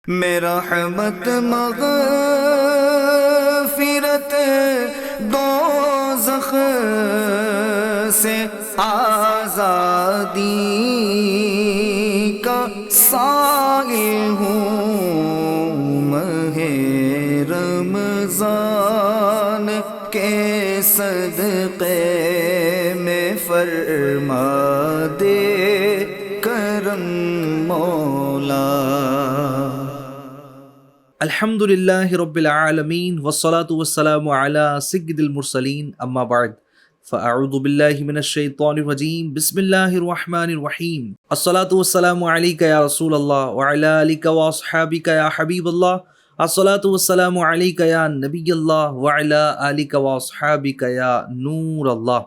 میرا رحمت مغفرت دوزخ سے آزادی کا سائل ہوں، ماہ رمضان کے صدقے میں فرما دے کرم مولا۔ الحمدللہ رب العالمین والصلاة والسلام علی سید المرسلین، اما بعد فاعوذ باللہ من الشیطان الرجیم، بسم اللہ الرحمن الرحیم۔ الصلاة والسلام علیک یا رسول اللہ وعلی آلک واصحابک یا حبیب اللہ، الصلاة والسلام علیک یا نبی اللہ وعلی آلک واصحابک یا نور اللہ۔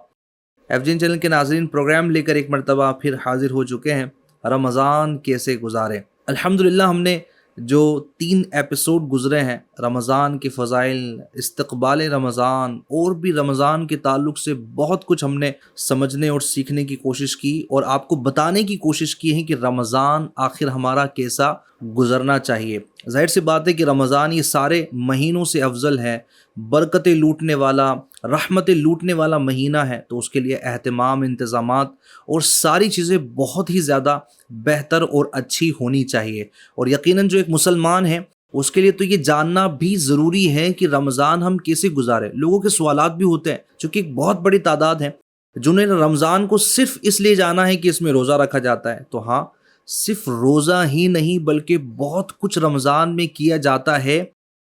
ایف جین چینل کے ناظرین، پروگرام لے کر ایک مرتبہ پھر حاضر ہو چکے ہیں، رمضان کیسے گزارے۔ الحمدللہ ہم نے جو 3 ایپیسوڈ گزرے ہیں رمضان کے فضائل، استقبال رمضان اور بھی رمضان کے تعلق سے بہت کچھ ہم نے سمجھنے اور سیکھنے کی کوشش کی اور آپ کو بتانے کی کوشش کی ہے کہ رمضان آخر ہمارا کیسا گزرنا چاہیے۔ ظاہر سی بات ہے کہ رمضان یہ سارے مہینوں سے افضل ہے، برکتیں لوٹنے والا، رحمتیں لوٹنے والا مہینہ ہے، تو اس کے لیے اہتمام، انتظامات اور ساری چیزیں بہت ہی زیادہ بہتر اور اچھی ہونی چاہیے۔ اور یقیناً جو ایک مسلمان ہے اس کے لیے تو یہ جاننا بھی ضروری ہے کہ رمضان ہم کیسے گزارے۔ لوگوں کے سوالات بھی ہوتے ہیں، چونکہ ایک بہت بڑی تعداد ہے جنہیں رمضان کو صرف اس لیے جانا ہے کہ اس میں روزہ رکھا جاتا ہے۔ تو ہاں، صرف روزہ ہی نہیں بلکہ بہت کچھ رمضان میں کیا جاتا ہے،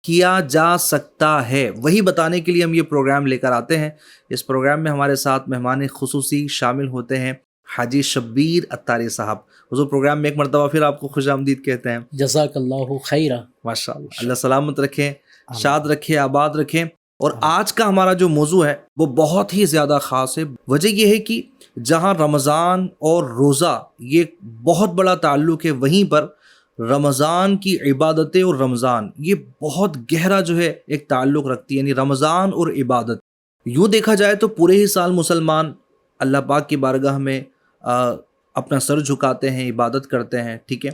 کیا جا سکتا ہے، وہی بتانے کے لیے ہم یہ پروگرام لے کر آتے ہیں۔ اس پروگرام میں ہمارے ساتھ مہمان خصوصی شامل ہوتے ہیں حاجی شبیر اتاری صاحب۔ حضور، پروگرام میں ایک مرتبہ پھر آپ کو خوش آمدید کہتے ہیں۔ جزاک اللہ خیرہ۔ ماشاءاللہ، اللہ سلامت رکھیں، شاد رکھیں، آباد رکھیں۔ اور آج کا ہمارا جو موضوع ہے وہ بہت ہی زیادہ خاص ہے۔ وجہ یہ ہے کہ جہاں رمضان اور روزہ یہ بہت بڑا تعلق ہے، وہیں پر رمضان کی عبادتیں اور رمضان یہ بہت گہرا جو ہے ایک تعلق رکھتی ہے، یعنی رمضان اور عبادت۔ یوں دیکھا جائے تو پورے ہی سال مسلمان اللہ پاک کی بارگاہ میں اپنا سر جھکاتے ہیں، عبادت کرتے ہیں، ٹھیک ہے،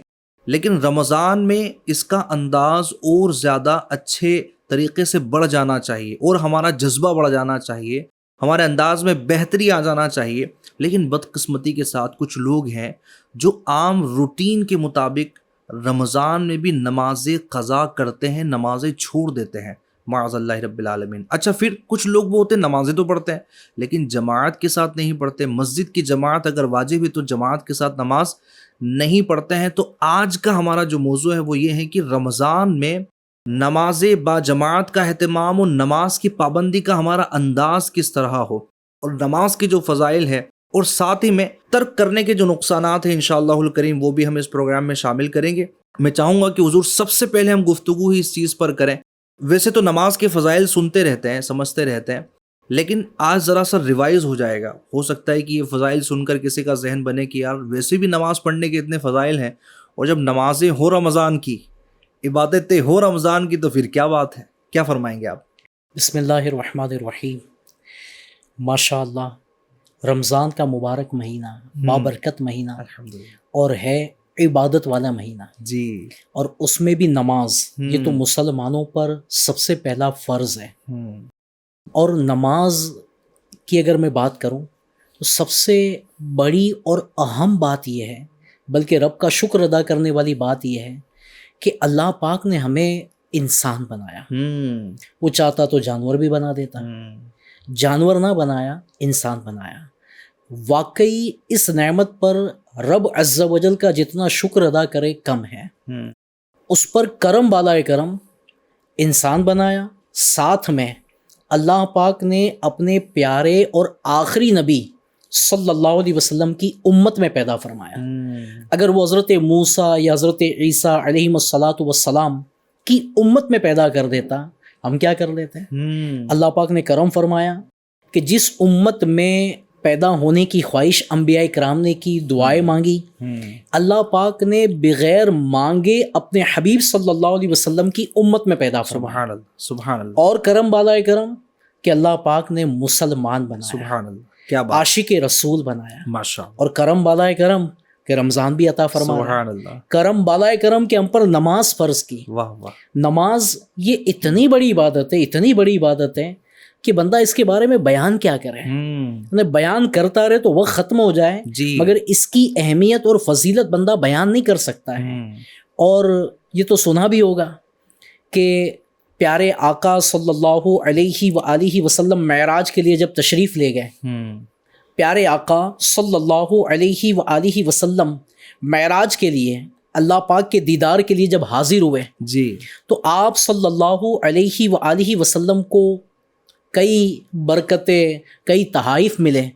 لیکن رمضان میں اس کا انداز اور زیادہ اچھے طریقے سے بڑھ جانا چاہیے اور ہمارا جذبہ بڑھ جانا چاہیے، ہمارے انداز میں بہتری آ جانا چاہیے۔ لیکن بدقسمتی کے ساتھ کچھ لوگ ہیں جو عام روٹین کے مطابق رمضان میں بھی نمازیں قضا کرتے ہیں، نمازیں چھوڑ دیتے ہیں، معاذ اللہ رب العالمین۔ اچھا، پھر کچھ لوگ وہ ہوتے ہیں نمازیں تو پڑھتے ہیں لیکن جماعت کے ساتھ نہیں پڑھتے، مسجد کی جماعت اگر واجب ہے تو جماعت کے ساتھ نماز نہیں پڑھتے ہیں۔ تو آج کا ہمارا جو موضوع ہے وہ یہ ہے کہ رمضان میں نماز با جماعت کا اہتمام اور نماز کی پابندی کا ہمارا انداز کس طرح ہو، اور نماز کے جو فضائل ہے اور ساتھ ہی میں ترک کرنے کے جو نقصانات ہیں انشاءاللہ الکریم وہ بھی ہم اس پروگرام میں شامل کریں گے۔ میں چاہوں گا کہ حضور سب سے پہلے ہم گفتگو ہی اس چیز پر کریں۔ ویسے تو نماز کے فضائل سنتے رہتے ہیں، سمجھتے رہتے ہیں، لیکن آج ذرا سا ریوائز ہو جائے گا۔ ہو سکتا ہے کہ یہ فضائل سن کر کسی کا ذہن بنے کہ یار ویسے بھی نماز پڑھنے کے اتنے فضائل ہیں، اور جب نمازیں ہو رمضان کی، عبادتیں ہو رمضان کی، تو پھر کیا بات ہے؟ کیا فرمائیں گے آپ؟ بسم اللہ الرحمن الرحیم۔ ماشاءاللہ، رمضان کا مبارک مہینہ، بابرکت مہینہ، اور ہے عبادت والا مہینہ جی، اور اس میں بھی نماز، یہ تو مسلمانوں پر سب سے پہلا فرض ہے۔ اور نماز کی اگر میں بات کروں تو سب سے بڑی اور اہم بات یہ ہے، بلکہ رب کا شکر ادا کرنے والی بات یہ ہے کہ اللہ پاک نے ہمیں انسان بنایا۔ وہ چاہتا تو جانور بھی بنا دیتا، جانور نہ بنایا، انسان بنایا۔ واقعی اس نعمت پر رب عز و جل کا جتنا شکر ادا کرے کم ہے۔ اس پر کرم بالائے کرم، انسان بنایا، ساتھ میں اللہ پاک نے اپنے پیارے اور آخری نبی صلی اللہ علیہ وسلم کی امت میں پیدا فرمایا۔ اگر وہ حضرت موسیٰ یا حضرت عیسیٰ علیہم الصلاۃ والسلام کی امت میں پیدا کر دیتا، ہم کیا کر لیتے ہیں؟ اللہ پاک نے کرم فرمایا کہ جس امت میں پیدا ہونے کی خواہش انبیاء کرام نے کی، دعائیں مانگی، اللہ پاک نے بغیر مانگے اپنے حبیب صلی اللہ علیہ وسلم کی امت میں پیدا فرمایا۔ سبحان اللہ۔ اور کرم بالائے کرم کہ اللہ پاک نے مسلمان بنایا، سبحان اللہ، کیا بات، عاشق رسول بنایا، ماشاءاللہ۔ اور کرم بالائے کرم کہ رمضان بھی عطا فرما رہا ہے. سبحان اللہ. کرم بالائے کرم کے ہم پر نماز فرض کی. واہ واہ. نماز یہ اتنی بڑی عبادت ہے، اتنی بڑی عبادت ہے کہ بندہ اس کے بارے میں بیان کیا کرے. بیان کرتا رہے تو وقت ختم ہو جائے، جی. مگر اس کی اہمیت اور فضیلت بندہ بیان نہیں کر سکتا ہے. اور یہ تو سنا بھی ہوگا کہ پیارے آقا صلی اللہ علیہ وآلہ وسلم معراج کے لیے جب تشریف لے گئے، پیارے آقا صلی اللہ علیہ وآلہ وسلم معراج کے لیے اللہ پاک کے دیدار کے لیے جب حاضر ہوئے جی تو آپ صلی اللہ علیہ وآلہ وسلم کو کئی برکتیں، کئی تحائف ملے.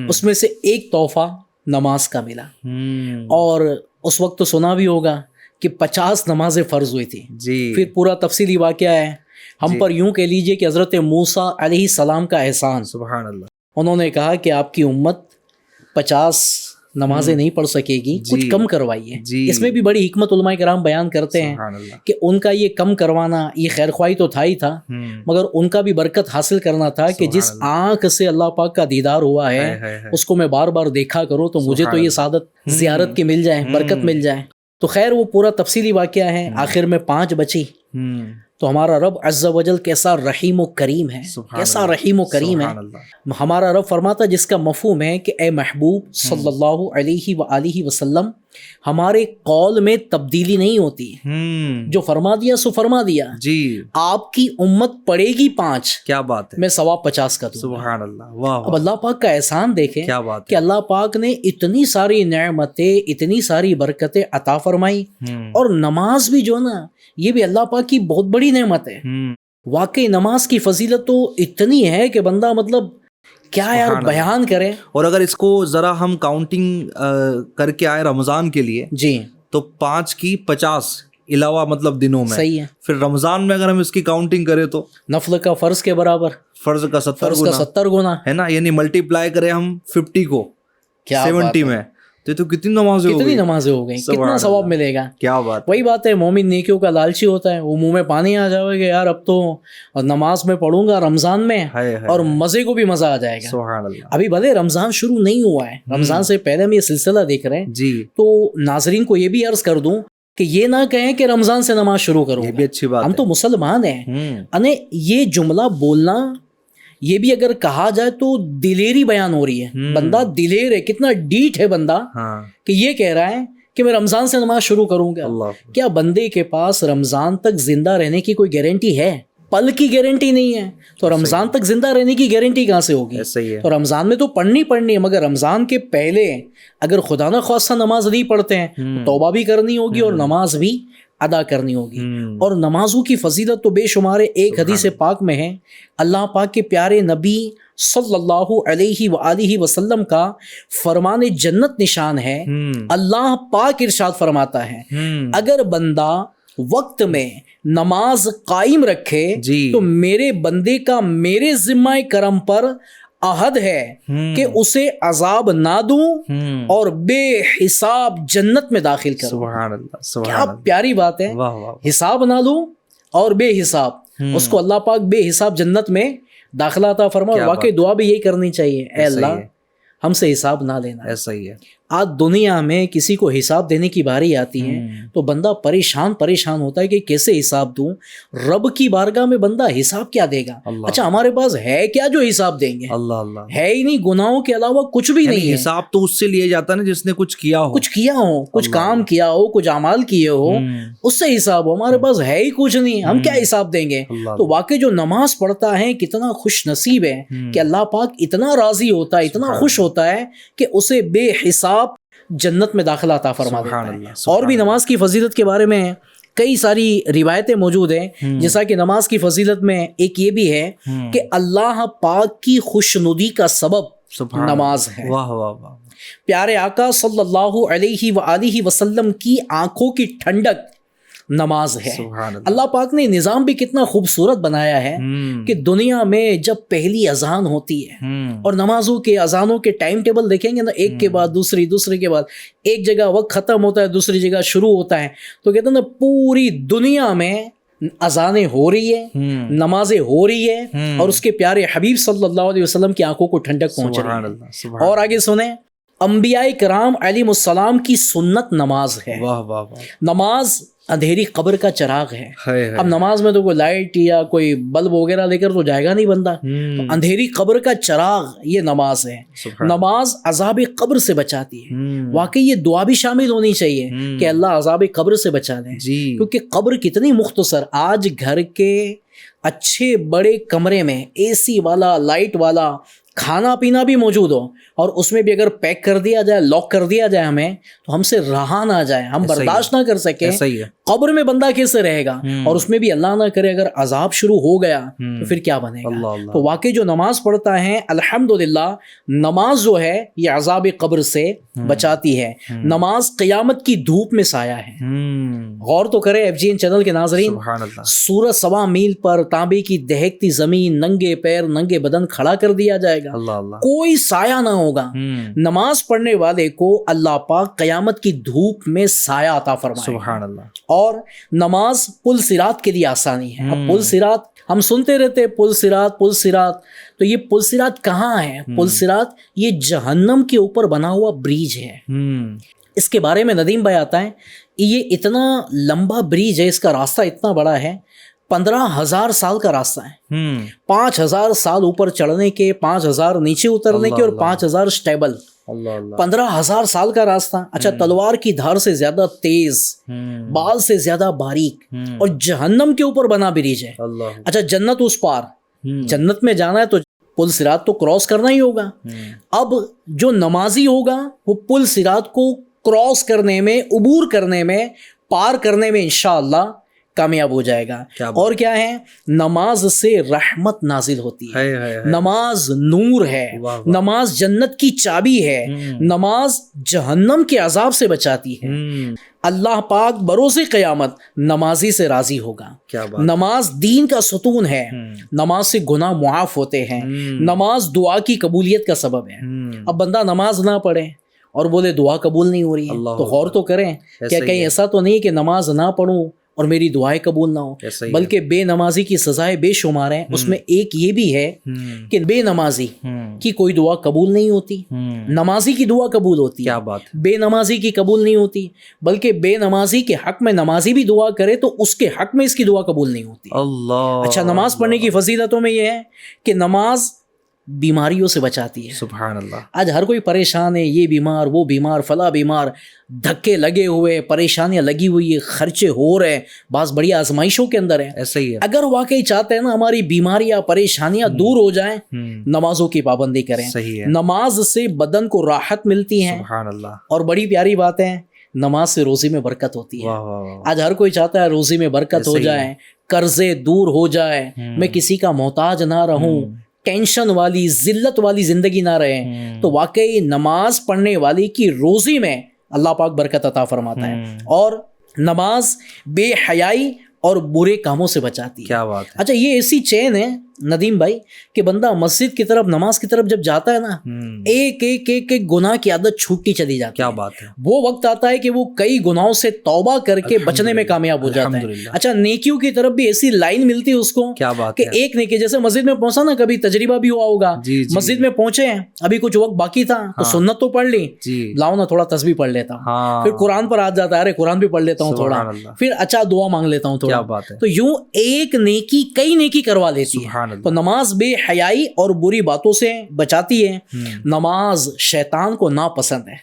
اس میں سے ایک تحفہ نماز کا ملا. اور اس وقت تو سنا بھی ہوگا کہ 50 نمازیں فرض ہوئی تھی. جی. پھر پورا تفصیلی واقعہ ہے. ہم پر یوں کہہ لیجئے کہ حضرت موسیٰ علیہ السلام کا احسان. سبحان اللہ. انہوں نے کہا کہ آپ کی امت 50 نمازیں نہیں پڑھ سکے گی، کچھ کم کروائیے. اس میں بھی بڑی حکمت علماء کرام بیان کرتے ہیں کہ ان کا یہ کم کروانا یہ خیر خواہی تو تھا ہی تھا، مگر ان کا بھی برکت حاصل کرنا تھا کہ جس آنکھ سے اللہ پاک کا دیدار ہوا ہے اس کو میں بار بار دیکھا کروں تو مجھے تو یہ سعادت زیارت کی مل جائے، برکت مل جائے. تو خیر وہ پورا تفصیلی واقعہ ہے. آخر میں 5 بچی. تو ہمارا رب عز و جل کیسا رحیم و کریم ہے، کیسا رحیم و کریم ہے. ہمارا رب فرماتا جس کا مفہوم ہے کہ اے محبوب صلی اللہ علیہ وآلہ وسلم ہمارے قول میں تبدیلی نہیں ہوتی، جو فرما دیا سو فرما دیا. جی. آپ کی امت پڑے گی 5، کیا بات ہے، میں ثواب 50 کا دوں. سبحان اللہ. واہ. اب اللہ پاک کا احسان دیکھیں کیا بات کہ اللہ پاک نے اتنی ساری نعمتیں، اتنی ساری برکتیں عطا فرمائی. اور نماز بھی جو نا یہ بھی اللہ پاک کی بہت بڑی نعمت ہے. واقعی نماز کی فضیلت تو اتنی ہے کہ بندہ مطلب کیا یار بیان کرے. اور اگر اس کو ذرا ہم کاؤنٹنگ کر کے آئے رمضان کے لیے جی تو 5 کی 50 علاوہ مطلب دنوں میں. صحیح ہے. پھر رمضان میں اگر ہم اس کی کاؤنٹنگ کریں تو نفل کا فرض کے برابر، فرض کا 70 گنا ہے نا، یعنی ملٹی پلائی کریں ہم 50 کو 70 میں تو کتنی نمازیں ہو گئی، کتنا ثواب ملے گا. کیا بات. وہی بات ہے، مومن نیکیوں کا لالچی ہوتا ہے. وہ منہ میں پانی آ جائے گا یار اب تو نماز میں پڑھوں گا رمضان میں اور مزے کو بھی مزہ آ جائے گا. سبحان اللہ. ابھی بھلے رمضان شروع نہیں ہوا ہے، رمضان سے پہلے ہم یہ سلسلہ دیکھ رہے ہیں. جی. تو ناظرین کو یہ بھی عرض کر دوں کہ یہ نہ کہیں کہ رمضان سے نماز شروع کروں. یہ بھی اچھی بات. ہم تو مسلمان ہیں. یہ جملہ بولنا یہ بھی اگر کہا جائے تو دلیری بیان ہو رہی ہے. بندہ دلیر ہے، کتنا ڈیٹ ہے بندہ کہ یہ کہہ رہا ہے کہ میں رمضان سے نماز شروع کروں گا. کیا بندے کے پاس رمضان تک زندہ رہنے کی کوئی گارنٹی ہے؟ پل کی گارنٹی نہیں ہے. تو رمضان تک زندہ رہنے کی گارنٹی کہاں سے ہوگی؟ تو رمضان میں تو پڑھنی ہے، مگر رمضان کے پہلے اگر خدا نہ خواستہ نماز نہیں پڑھتے ہیں تو توبہ بھی کرنی ہوگی اور نماز بھی ادا کرنی ہوگی. اور نمازوں کی فضیلت تو بے شمار ہے. ایک حدیث پاک میں ہے اللہ پاک کے پیارے نبی صلی اللہ علیہ وآلہ وسلم کا فرمان جنت نشان ہے. اللہ پاک ارشاد فرماتا ہے اگر بندہ وقت میں نماز قائم رکھے تو میرے بندے کا میرے ذمہ کرم پر عہد ہے کہ اسے عذاب نہ دوں اور بے حساب جنت میں داخل کروں. سبحان اللہ. کیا پیاری بات ہے. حساب نہ دوں اور بے حساب اس کو اللہ پاک بے حساب جنت میں داخلہ عطا فرما. اور واقعی دعا بھی یہی کرنی چاہیے، اے اللہ ہم سے حساب نہ لینا. ایسا ہی ہے. آج دنیا میں کسی کو حساب دینے کی باری آتی ہے تو بندہ پریشان ہوتا ہے کہ کیسے حساب دوں. رب کی بارگاہ میں بندہ حساب کیا دے گا؟ اچھا ہمارے پاس ہے کیا جو حساب دیں گے؟ اللہ ہے ہی نہیں، گناہوں کے علاوہ کچھ بھی نہیں ہے. حساب تو اس سے لیا جاتا ہے نا جس نے کچھ کیا ہو، کچھ کام کیا ہو، کچھ اعمال کیے ہو، اس سے حساب ہو. ہمارے پاس ہے ہی کچھ نہیں، ہم کیا حساب دیں گے؟ تو واقعی جو نماز پڑھتا ہے کتنا خوش نصیب ہے کہ اللہ پاک اتنا راضی ہوتا ہے، اتنا خوش ہوتا ہے کہ اسے بے حساب جنت میں داخلہ عطا فرما دیتا ہے. اور بھی نماز کی فضیلت کے بارے میں کئی ساری روایتیں موجود ہیں، جیسا کہ نماز کی فضیلت میں ایک یہ بھی ہے کہ اللہ پاک کی خوشنودی کا سبب نماز ہے. واہ واہ واہ. پیارے آقا صلی اللہ علیہ وآلہ وسلم کی آنکھوں کی ٹھنڈک نماز ہے. اللہ پاک نے نظام بھی کتنا خوبصورت بنایا ہے کہ دنیا میں جب پہلی اذان ہوتی ہے اور نمازوں کے اذانوں کے ٹائم ٹیبل دیکھیں گے نا، ایک کے بعد دوسری، دوسرے کے بعد ایک جگہ وقت ختم ہوتا ہے، دوسری جگہ شروع ہوتا ہے، تو کہتے ہیں نا پوری دنیا میں اذانیں ہو رہی ہے، نمازیں ہو رہی ہے اور اس کے پیارے حبیب صلی اللہ علیہ وسلم کی آنکھوں کو ٹھنڈک پہنچ رہی ہے. اور آگے سنیں انبیاء کرام علیہ السلام کی سنت نماز ہے. واہ واہ واہ. نماز اندھیری قبر کا چراغ ہے. ہے اب نماز میں تو کوئی لائٹ یا کوئی بلب وغیرہ لے کر تو جائے گا نہیں بندہ. تو اندھیری قبر کا چراغ یہ نماز ہے. نماز عذاب قبر سے بچاتی ہے. واقعی یہ دعا بھی شامل ہونی چاہیے کہ اللہ عذاب قبر سے بچا لے. جی. کیونکہ قبر کتنی مختصر. آج گھر کے اچھے بڑے کمرے میں اے سی والا لائٹ والا کھانا پینا بھی موجود ہو اور اس میں بھی اگر پیک کر دیا جائے لاک کر دیا جائے ہمیں تو ہم سے رہا نہ جائے, ہم برداشت نہ کر سکیں. قبر میں بندہ کیسے رہے گا؟ اور اس میں بھی اللہ نہ کرے اگر عذاب شروع ہو گیا تو پھر کیا بنے گا؟ تو واقعی جو نماز پڑھتا ہے الحمدللہ نماز جو ہے یہ عذاب قبر سے بچاتی ہے. نماز قیامت کی دھوپ میں سایہ ہے. غور تو کرے FGN چینل کے ناظرین, سورج 1.25 میل پر تانبے کی دہکتی زمین, ننگے پیر ننگے بدن کھڑا کر دیا جائے گا, کوئی سایہ نہ ہوگا. نماز پڑھنے والے کو اللہ پاک قیامت کی دھوپ میں سایہ عطا فرمائے. سبحان اللہ. اور نماز پل صراط کے لیے آسانی ہے. اب پل صراط ہم سنتے رہتے پل صراط پل صراط, تو یہ پل صراط کہاں ہے؟ پل صراط یہ جہنم کے اوپر بنا ہوا بریج ہے. اس کے بارے میں ندیم بھائی آتا ہے یہ اتنا لمبا بریج ہے, اس کا راستہ اتنا بڑا ہے, 15,000 سال کا راستہ ہے. 5,000 سال اوپر چڑھنے کے, 5,000 نیچے اترنے کے, اور 5,000 اسٹیبل. 15,000 سال کا راستہ. اچھا, تلوار کی دھار سے زیادہ تیز, بال سے زیادہ باریک, اور جہنم کے اوپر بنا بریج ہے. اچھا, جنت اس پار, جنت میں جانا ہے تو پل صراط تو کراس کرنا ہی ہوگا. اب جو نمازی ہوگا وہ پل صراط کو کراس کرنے میں, عبور کرنے میں, پار کرنے میں انشاءاللہ کامیاب ہو جائے گا. اور کیا ہے؟ نماز سے رحمت نازل ہوتی ہے. نماز نور ہے. نماز جنت کی چابی ہے. نماز جہنم کے عذاب سے بچاتی ہے. اللہ پاک بروز قیامت نمازی سے راضی ہوگا. نماز دین کا ستون ہے. نماز سے گناہ معاف ہوتے ہیں. نماز دعا کی قبولیت کا سبب ہے. اب بندہ نماز نہ پڑھے اور بولے دعا قبول نہیں ہو رہی ہے تو غور تو کریں, کیا کہیں ایسا تو نہیں کہ نماز نہ پڑھوں اور میری دعائیں قبول نہ ہو, بلکہ بے نمازی کی سزائیں بے شمار ہیں. اس میں ایک یہ بھی ہے کہ بے نمازی کی کوئی دعا قبول نہیں ہوتی, نمازی کی دعا قبول ہوتی ہے. کیا بات. بے نمازی کی قبول نہیں ہوتی, بلکہ بے نمازی کے حق میں نمازی بھی دعا کرے تو اس کے حق میں اس کی دعا قبول نہیں ہوتی. اچھا, نماز پڑھنے کی فضیلتوں میں یہ ہے کہ نماز بیماریوں سے بچاتی ہے. سبحان اللہ. آج ہر کوئی پریشان ہے, یہ بیمار وہ بیمار فلاں بیمار, دھکے لگے ہوئے, پریشانیاں لگی ہوئی ہے, خرچے ہو رہے ہیں, بعض بڑی آزمائشوں کے اندر ہیں. ایسا ہی ہے. اگر واقعی چاہتے ہیں نا ہماری بیماریاں پریشانیاں دور ہو جائیں, نمازوں کی پابندی کریں. نماز سے بدن کو راحت ملتی ہے. سبحان اللہ. اور بڑی پیاری بات ہے, نماز سے روزی میں برکت ہوتی ہے. آج ہر کوئی چاہتا ہے روزی میں برکت ہو جائے, قرضے دور ہو جائے, میں کسی کا محتاج نہ رہوں, ٹینشن والی ذلت والی زندگی نہ رہے. تو واقعی نماز پڑھنے والی کی روزی میں اللہ پاک برکت عطا فرماتا ہے. اور نماز بے حیائی اور برے کاموں سے بچاتی ہے. کیا بات ہے. اچھا, یہ ایسی چین ہے ندیم بھائی کہ بندہ مسجد کی طرف نماز کی طرف جب جاتا ہے نا, ایک ایک ایک ایک گناہ کی عادت چھوٹتی چلی جاتی ہے. کیا بات ہے. وہ وقت آتا ہے کہ وہ کئی گناہوں سے توبہ کر کے بچنے میں کامیاب ہو جاتا ہے. اچھا, نیکیوں کی طرف بھی ایسی لائن ملتی ہے اس کو. کیا بات کہ ایک نیکی, جیسے مسجد میں پہنچا نا, کبھی تجربہ بھی ہوا ہوگا, مسجد میں پہنچے ہیں, ابھی کچھ وقت باقی تھا تو سنت تو پڑھ لی, لاؤ نا تھوڑا تسبیح پڑھ لیتا ہوں, پھر قرآن پر آ جاتا ہے, ارے قرآن بھی پڑھ لیتا ہوں تھوڑا, پھر اچھا دعا مانگ لیتا ہوں تھوڑا. تو یوں ایک نیکی کئی نیکی کروا لیتی ہے. تو نماز بے حیائی اور بری باتوں سے بچاتی ہے. نماز شیطان کو ناپسند ہے.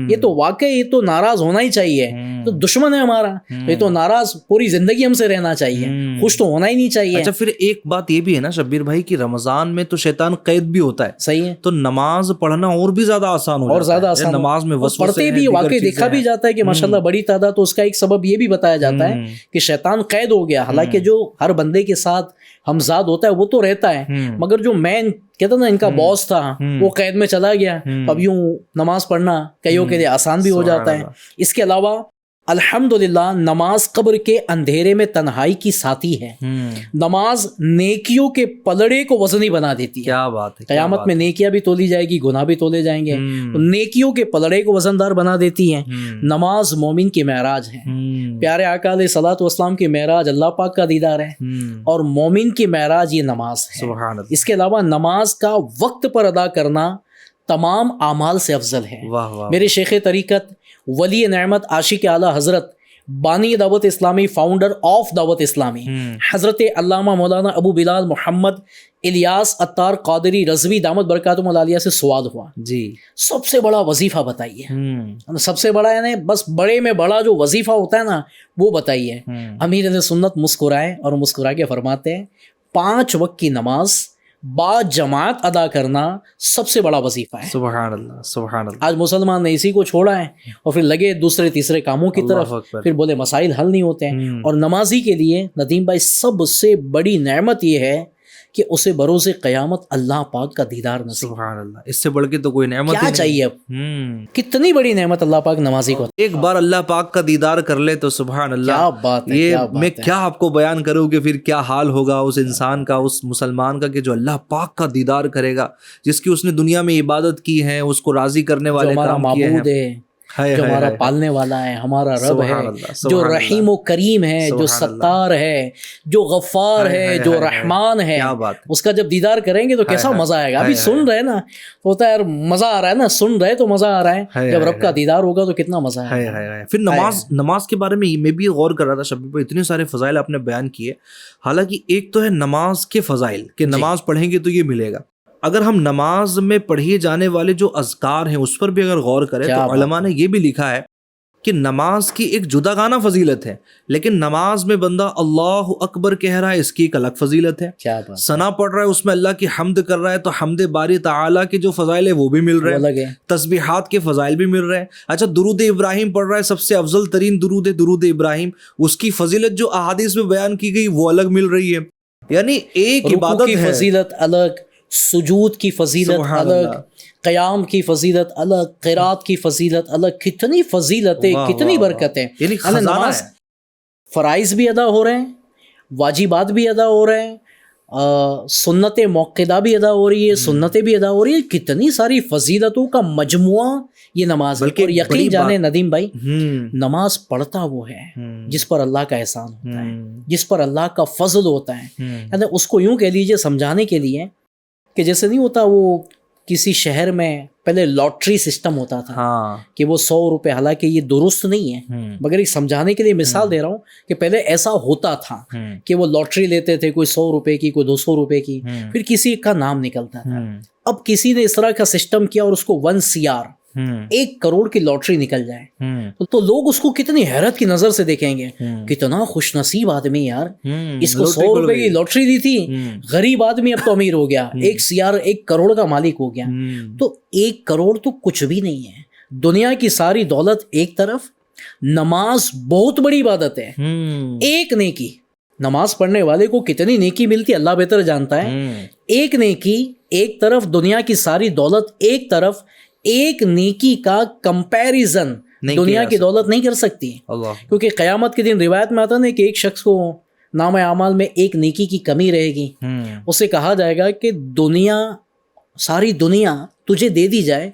یہ تو واقعی یہ تو ناراض ہونا ہی چاہیے, تو دشمن ہے ہمارا, یہ تو ناراض پوری زندگی ہم سے رہنا چاہیے, خوش تو ہونا ہی نہیں چاہیے. اچھا, پھر ایک بات یہ بھی ہے نا شبیر بھائی کہ رمضان میں تو شیطان قید بھی ہوتا ہے. صحیح ہے. تو نماز پڑھنا اور بھی زیادہ آسان ہو, اور زیادہ آسان, نماز میں پڑھتے بھی واقعی دیکھا بھی جاتا ہے کہ ماشاءاللہ بڑی تعداد. تو اس کا ایک سبب یہ بھی بتایا جاتا ہے کہ شیطان قید ہو گیا. حالانکہ جو ہر بندے کے ساتھ ہمزاد ہوتا ہے وہ تو رہتا ہے, مگر جو مین کہتا نا ان کا باس تھا وہ قید میں چلا گیا. اب یوں نماز پڑھنا کئیوں کے لیے آسان بھی ہو جاتا ہے. اس کے علاوہ الحمدللہ نماز قبر کے اندھیرے میں تنہائی کی ساتھی ہے. نماز نیکیوں کے پلڑے کو وزنی بنا دیتی ہے. کیا بات ہے. قیامت میں نیکیاں بھی تولی جائے گی, گناہ بھی تولے جائیں گے, نیکیوں کے پلڑے کو وزندار بنا دیتی ہے. نماز مومن کی معراج ہے. پیارے آقا علیہ الصلوۃ والسلام کی معراج اللہ پاک کا دیدار ہے, اور مومن کی معراج یہ نماز ہے. اس کے علاوہ نماز کا وقت پر ادا کرنا تمام اعمال سے افضل ہے. واہ واہ. میرے شیخ طریقت ولی نعمت عاشق اعلیٰ حضرت بانی دعوت اسلامی، فاؤنڈر آف دعوت اسلامی، حضرت علامہ مولانا ابو بلال محمد الیاس عطار قادری رضوی دامت برکاتہم العالیہ سے سوال ہوا جی سب سے بڑا وظیفہ بتائیے. سب سے بڑا یعنی بس بڑے میں بڑا جو وظیفہ ہوتا ہے نا وہ بتائیے. امیر اہل سنت مسکرائے اور مسکرا کے فرماتے ہیں 5 وقت کی نماز با جماعت ادا کرنا سب سے بڑا وظیفہ ہے. سبحان اللہ سبحان اللہ. آج مسلمان نے اسی کو چھوڑا ہے اور پھر لگے دوسرے تیسرے کاموں کی طرف، اللہ اکبر. پھر بولے مسائل حل نہیں ہوتے ہیں. اور نمازی کے لیے ندیم بھائی سب سے بڑی نعمت یہ ہے کہ اسے بروز قیامت اللہ پاک کا دیدار نصیب. سبحان اللہ. اس سے بڑھ کے تو کوئی نعمت کیا چاہیے اب؟ کتنی بڑی نعمت اللہ پاک نمازی کو. ایک بار اللہ پاک کا دیدار کر لے تو سبحان اللہ. کیا بات ہے، یہ کیا بات میں ہے. کیا آپ کو بیان کروں کہ پھر کیا حال ہوگا اس انسان کا، اس مسلمان کا کہ جو اللہ پاک کا دیدار کرے گا، جس کی اس نے دنیا میں عبادت کی ہے، اس کو راضی کرنے جو والے ہمارا کام کیے معبود ہیں. ہے، جو ہمارا پالنے والا ہے، ہمارا رب ہے، جو رحیم و کریم ہے، جو ستار ہے، جو غفار ہے، جو رحمان ہے. اس کا جب دیدار کریں گے تو کیسا مزہ آئے گا. ابھی سن رہے نا ہوتا ہے یار مزہ آ رہا ہے نا، سن رہے تو مزہ آ رہا ہے، جب رب کا دیدار ہوگا تو کتنا مزہ آئے گا. پھر نماز کے بارے میں بھی غور کر رہا تھا شبیر بھائی، اتنے سارے فضائل آپ نے بیان کیے. حالانکہ ایک تو ہے نماز کے فضائل کہ نماز پڑھیں گے تو یہ ملے گا. اگر ہم نماز میں پڑھیے جانے والے جو اذکار ہیں اس پر بھی اگر غور کریں تو علماء نے یہ بھی لکھا ہے کہ نماز کی ایک جداگانہ فضیلت ہے، لیکن نماز میں بندہ اللہ اکبر کہہ رہا ہے اس کی ایک الگ فضیلت ہے. ثنا پڑھ رہا ہے اس میں اللہ کی حمد کر رہا ہے تو حمد باری تعالیٰ کے جو فضائل ہے وہ بھی مل رہے ہیں، تسبیحات کے فضائل بھی مل رہے ہیں. اچھا درود ابراہیم پڑھ رہا ہے، سب سے افضل ترین درود ہے درود ابراہیم، اس کی فضیلت جو احادیث میں بیان کی گئی وہ الگ مل رہی ہے. یعنی ایک عبادت کی فضیلت الگ، سجود کی فضیلت الگ، قیام کی فضیلت الگ، قرات کی فضیلت الگ. کتنی فضیلتیں، کتنی برکتیں. نماز فرائض بھی ادا ہو رہے ہیں، واجبات بھی ادا ہو رہے ہیں، سنت موقدہ بھی ادا ہو رہی ہے، سنتیں بھی ادا ہو رہی ہے. کتنی ساری فضیلتوں کا مجموعہ یہ نماز ہے. اور یقین جانے ندیم بھائی، نماز پڑھتا وہ ہے جس پر اللہ کا احسان ہوتا ہے، جس پر اللہ کا فضل ہوتا ہے. یعنی اس کو یوں کہہ لیجیے سمجھانے کے لیے کہ جیسے نہیں ہوتا وہ کسی شہر میں پہلے لاٹری سسٹم ہوتا تھا کہ وہ 100 روپے، حالانکہ یہ درست نہیں ہے مگر ایک سمجھانے کے لیے مثال دے رہا ہوں کہ پہلے ایسا ہوتا تھا کہ وہ لاٹری لیتے تھے، کوئی 100 روپے کی، کوئی 200 روپے کی، پھر کسی کا نام نکلتا تھا. اب کسی نے اس طرح کا سسٹم کیا اور اس کو 1 CR 1 کروڑ کی لاٹری نکل جائے تو لوگ اس کو کتنی حیرت کی نظر سے دیکھیں گے. کتنا خوش نصیب آدمی یار، اس کو 100 روپے کی لاٹری دی تھی، غریب آدمی اب تو امیر ہو گیا، 1 CR 1 کروڑ کا مالک ہو گیا. تو 1 کروڑ تو کچھ بھی نہیں ہے. دنیا کی ساری دولت ایک طرف، نماز بہت بڑی عبادت ہے. ایک نیکی، نماز پڑھنے والے کو کتنی نیکی ملتی اللہ بہتر جانتا ہے. ایک نیکی ایک طرف، دنیا کی ساری دولت ایک طرف. ایک نیکی کا کمپیریزن دنیا کی دولت نہیں کر سکتی. کیونکہ قیامت کے دن روایت میں آتا نا کہ ایک شخص کو نام اعمال میں ایک نیکی کی کمی رہے گی. اسے کہا جائے گا کہ ساری دنیا تجھے دے دی جائے،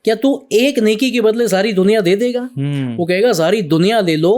کیا تو ایک نیکی کے بدلے ساری دنیا دے دے گا؟ وہ کہے گا ساری دنیا لے لو،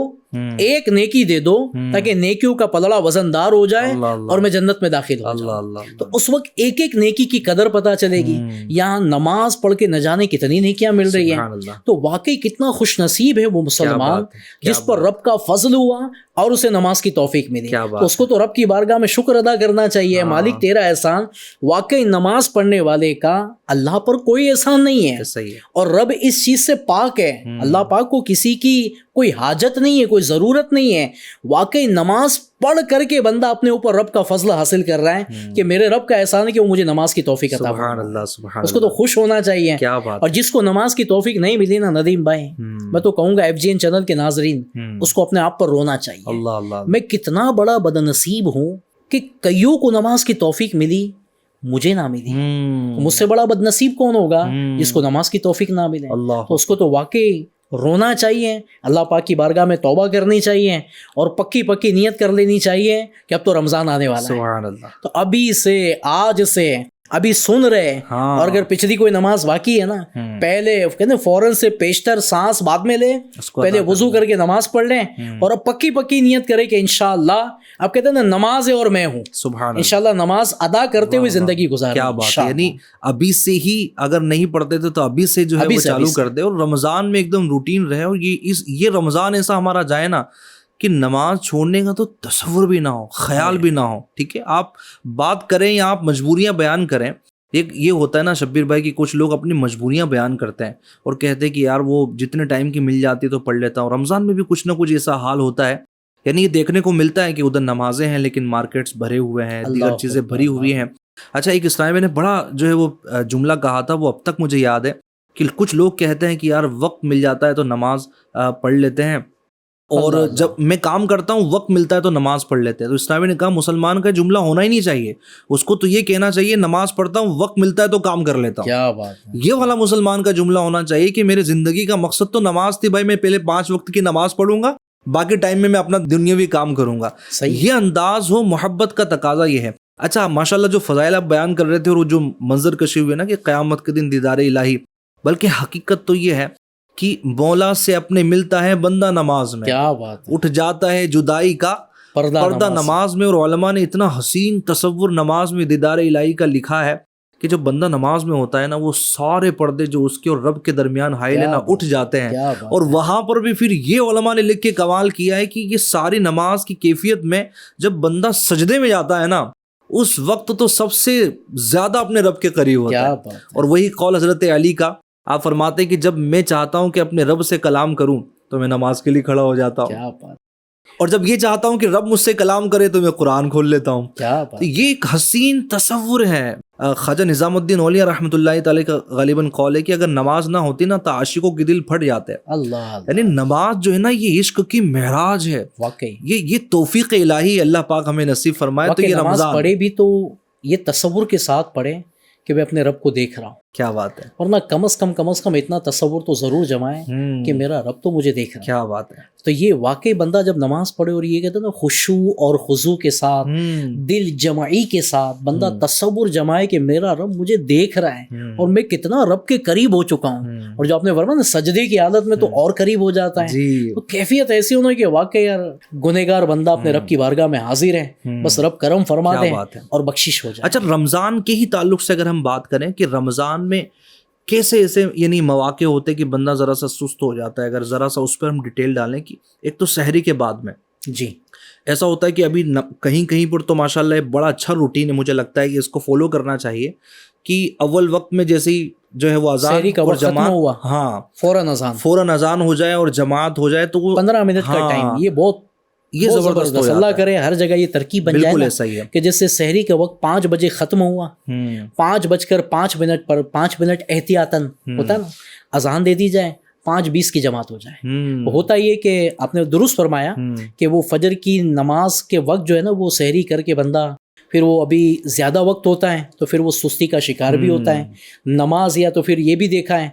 ایک نیکی دے دو تاکہ نیکیوں کا پلڑا وزندار ہو جائے اور میں جنت میں داخل ہو جاؤں. تو اس وقت ایک ایک نیکی کی قدر پتہ چلے گی. یہاں نماز پڑھ کے نہ جانے کتنی نیکیاں مل رہی ہیں. تو واقعی کتنا خوش نصیب ہے وہ مسلمان جس پر رب کا فضل ہوا اور اسے نماز کی توفیق ملی. تو اس کو تو رب کی بارگاہ میں شکر ادا کرنا چاہیے. مالک تیرا احسان. واقعی نماز پڑھنے والے کا اللہ پر کوئی احسان نہیں ہے، اور رب اس چیز سے پاک ہے. اللہ پاک کو کسی کی کوئی حاجت نہیں ہے، کوئی ضرورت نہیں ہے. واقعی نماز پڑھ کر کے بندہ اپنے اوپر رب کا فضل حاصل کر رہا ہے کہ میرے رب کا احسان ہے کہ وہ مجھے نماز کی توفیق عطا فرمائے. اس کو تو خوش ہونا چاہیے. اور جس کو نماز کی توفیق نہیں ملی نا ندیم بھائی، میں تو کہوں گا FGN چینل کے ناظرین اس کو اپنے آپ پر رونا چاہیے. میں کتنا بڑا بدنصیب ہوں کہ کئیوں کو نماز کی توفیق ملی، مجھے نہ ملی. مجھ سے بڑا بدنصیب کون ہوگا جس کو نماز کی توفیق نہ ملے. تو اس کو تو واقعی رونا چاہیے، اللہ پاک کی بارگاہ میں توبہ کرنی چاہیے اور پکی نیت کر لینی چاہیے کہ اب تو رمضان آنے والا ہے. تو ابھی سے، آج سے ابھی سن رہے ہیں ہاں، اور اگر پچھلی کوئی نماز باقی ہے نا پہلے کہتے ہیں فوراً سے پیشتر سانس بعد میں لے, کو پہلے وضو کر کے نماز پڑھ لیں اور اب پکی نیت کرے کہ انشاءاللہ اب کہتے ہیں نا نماز ہے اور میں ہوں, سبحان اللہ, انشاءاللہ نماز ادا کرتے ہوئے زندگی گزاریں. کیا بات ہے, یعنی ابھی سے ہی اگر نہیں پڑھتے تھے تو ابھی سے جو ہے وہ چالو کر دے اور رمضان میں ایک دم روٹین رہے. اور یہ رمضان ایسا ہمارا جائے نا کہ نماز چھوڑنے کا تو تصور بھی نہ ہو, خیال بھی نہ ہو. ٹھیک ہے, آپ بات کریں یا آپ مجبوریاں بیان کریں. ایک یہ ہوتا ہے نا شبیر بھائی کہ کچھ لوگ اپنی مجبوریاں بیان کرتے ہیں اور کہتے ہیں کہ یار وہ جتنے ٹائم کی مل جاتی ہے تو پڑھ لیتا ہوں. رمضان میں بھی کچھ نہ کچھ ایسا حال ہوتا ہے, یعنی یہ دیکھنے کو ملتا ہے کہ ادھر نمازیں ہیں لیکن مارکیٹس بھرے ہوئے ہیں, دیگر چیزیں بھری ہوئی ہیں. اچھا, ایک اسلامی نے بڑا جو ہے وہ جملہ کہا تھا, وہ اب تک مجھے یاد ہے کہ کچھ لوگ کہتے ہیں کہ یار وقت مل جاتا ہے تو نماز پڑھ لیتے ہیں, اور جب میں کام کرتا ہوں وقت ملتا ہے تو نماز پڑھ لیتے ہیں. تو اسلامی نے کہا مسلمان کا جملہ ہونا ہی نہیں چاہیے, اس کو تو یہ کہنا چاہیے نماز پڑھتا ہوں وقت ملتا ہے تو کام کر لیتا ہوں. کیا بات ہے, یہ والا مسلمان کا جملہ ہونا چاہیے کہ میرے زندگی کا مقصد تو نماز تھی بھائی, میں پہلے 5 وقت کی نماز پڑھوں گا, باقی ٹائم میں اپنا دنیاوی کام کروں گا. یہ انداز ہو, محبت کا تقاضا یہ ہے. اچھا ماشاءاللہ جو فضائل آپ بیان کر رہے تھے اور وہ جو منظر کشی ہوئے نا کہ قیامت کے دن دیدار الہی, بلکہ حقیقت تو یہ ہے کہ مولا سے اپنے ملتا ہے بندہ نماز میں, کیا بات, اٹھ جاتا ہے جدائی کا پردہ نماز میں. اور علماء نے اتنا حسین تصور نماز میں دیدار الہی کا لکھا ہے کہ جب بندہ نماز میں ہوتا ہے نا وہ سارے پردے جو اس کے اور رب کے درمیان حائل ہیں نا اٹھ جاتے ہیں. اور وہاں پر بھی پھر یہ علماء نے لکھ کے کمال کیا ہے کہ یہ ساری نماز کی کیفیت میں جب بندہ سجدے میں جاتا ہے نا اس وقت تو سب سے زیادہ اپنے رب کے قریب ہوتا ہے. اور وہی قول حضرت علی کا, آپ فرماتے ہیں کہ جب میں چاہتا ہوں کہ اپنے رب سے کلام کروں تو میں نماز کے لیے کھڑا ہو جاتا ہوں, اور جب یہ چاہتا ہوں کہ رب مجھ سے کلام کرے تو میں قرآن کھول لیتا ہوں. تو یہ ایک حسین تصور ہے. خواجہ نظام الدین اولیاء رحمۃ اللہ تعالی کا غالباً قول ہے کہ اگر نماز نہ ہوتی نا تو عاشقوں کے دل پھٹ جاتے ہیں. یعنی نماز جو ہے نا یہ عشق کی معراج ہے, واقعی یہ توفیق الہی اللہ پاک ہمیں نصیب فرمائے. تو یہ نماز پڑھے بھی تو یہ تصور کے ساتھ پڑھے کہ میں اپنے رب کو دیکھ رہا ہوں. کیا بات ہے, ورنہ کم از کم اتنا تصور تو ضرور جمائے کہ میرا رب تو مجھے دیکھ رہا ہے. کیا بات ہے. تو یہ واقعی بندہ جب نماز پڑھے اور یہ کہتے ہیں نا خشوع اور خضوع کے ساتھ, دل جمعی کے ساتھ بندہ تصور جمائے کہ میرا رب مجھے دیکھ رہا ہے اور میں کتنا رب کے قریب ہو چکا ہوں. اور جو آپ نے فرمایا نا سجدے کی حالت میں تو اور قریب ہو جاتا ہے. تو کیفیت ایسی ہونا کہ واقعی یار گنہگار بندہ اپنے رب کی بارگاہ میں حاضر ہے, بس رب کرم فرما دے اور بخشش ہو جائے. اچھا رمضان کے ہی تعلق سے اگر ہم بات کریں کہ رمضان میں کیسے ایسے یعنی مواقع ہوتے کہ بندہ ذرا سا سست ہو جاتا ہے, اگر ذرا سا اس پر ہم ڈیٹیل ڈالیں کہ ایک تو سحری کے بعد میں جی ایسا ہوتا ہے کہ ابھی کہیں پر تو ماشاءاللہ بڑا اچھا روٹین ہے, مجھے لگتا ہے کہ اس کو فالو کرنا چاہیے کہ اول وقت میں جیسے ہی جو ہے وہ اذان اور جماعت ہوا, ہاں فوراً اذان ہو جائے اور جماعت ہو جائے تو وہ 15 منٹ کا ٹائم, یہ زبردست ہو اللہ کرے ہر جگہ یہ ترکیب بن جائے نا کہ جیسے سحری کا وقت 5 بجے ختم ہوا, 5:05 پر 5 منٹ احتیاطاً ہوتا ہے نا اذان دے دی جائے, 5:20 کی جماعت ہو جائے. ہوتا یہ کہ آپ نے درست فرمایا کہ وہ فجر کی نماز کے وقت جو ہے نا وہ سحری کر کے بندہ پھر وہ ابھی زیادہ وقت ہوتا ہے تو پھر وہ سستی کا شکار بھی ہوتا ہے. نماز یا تو پھر یہ بھی دیکھا ہے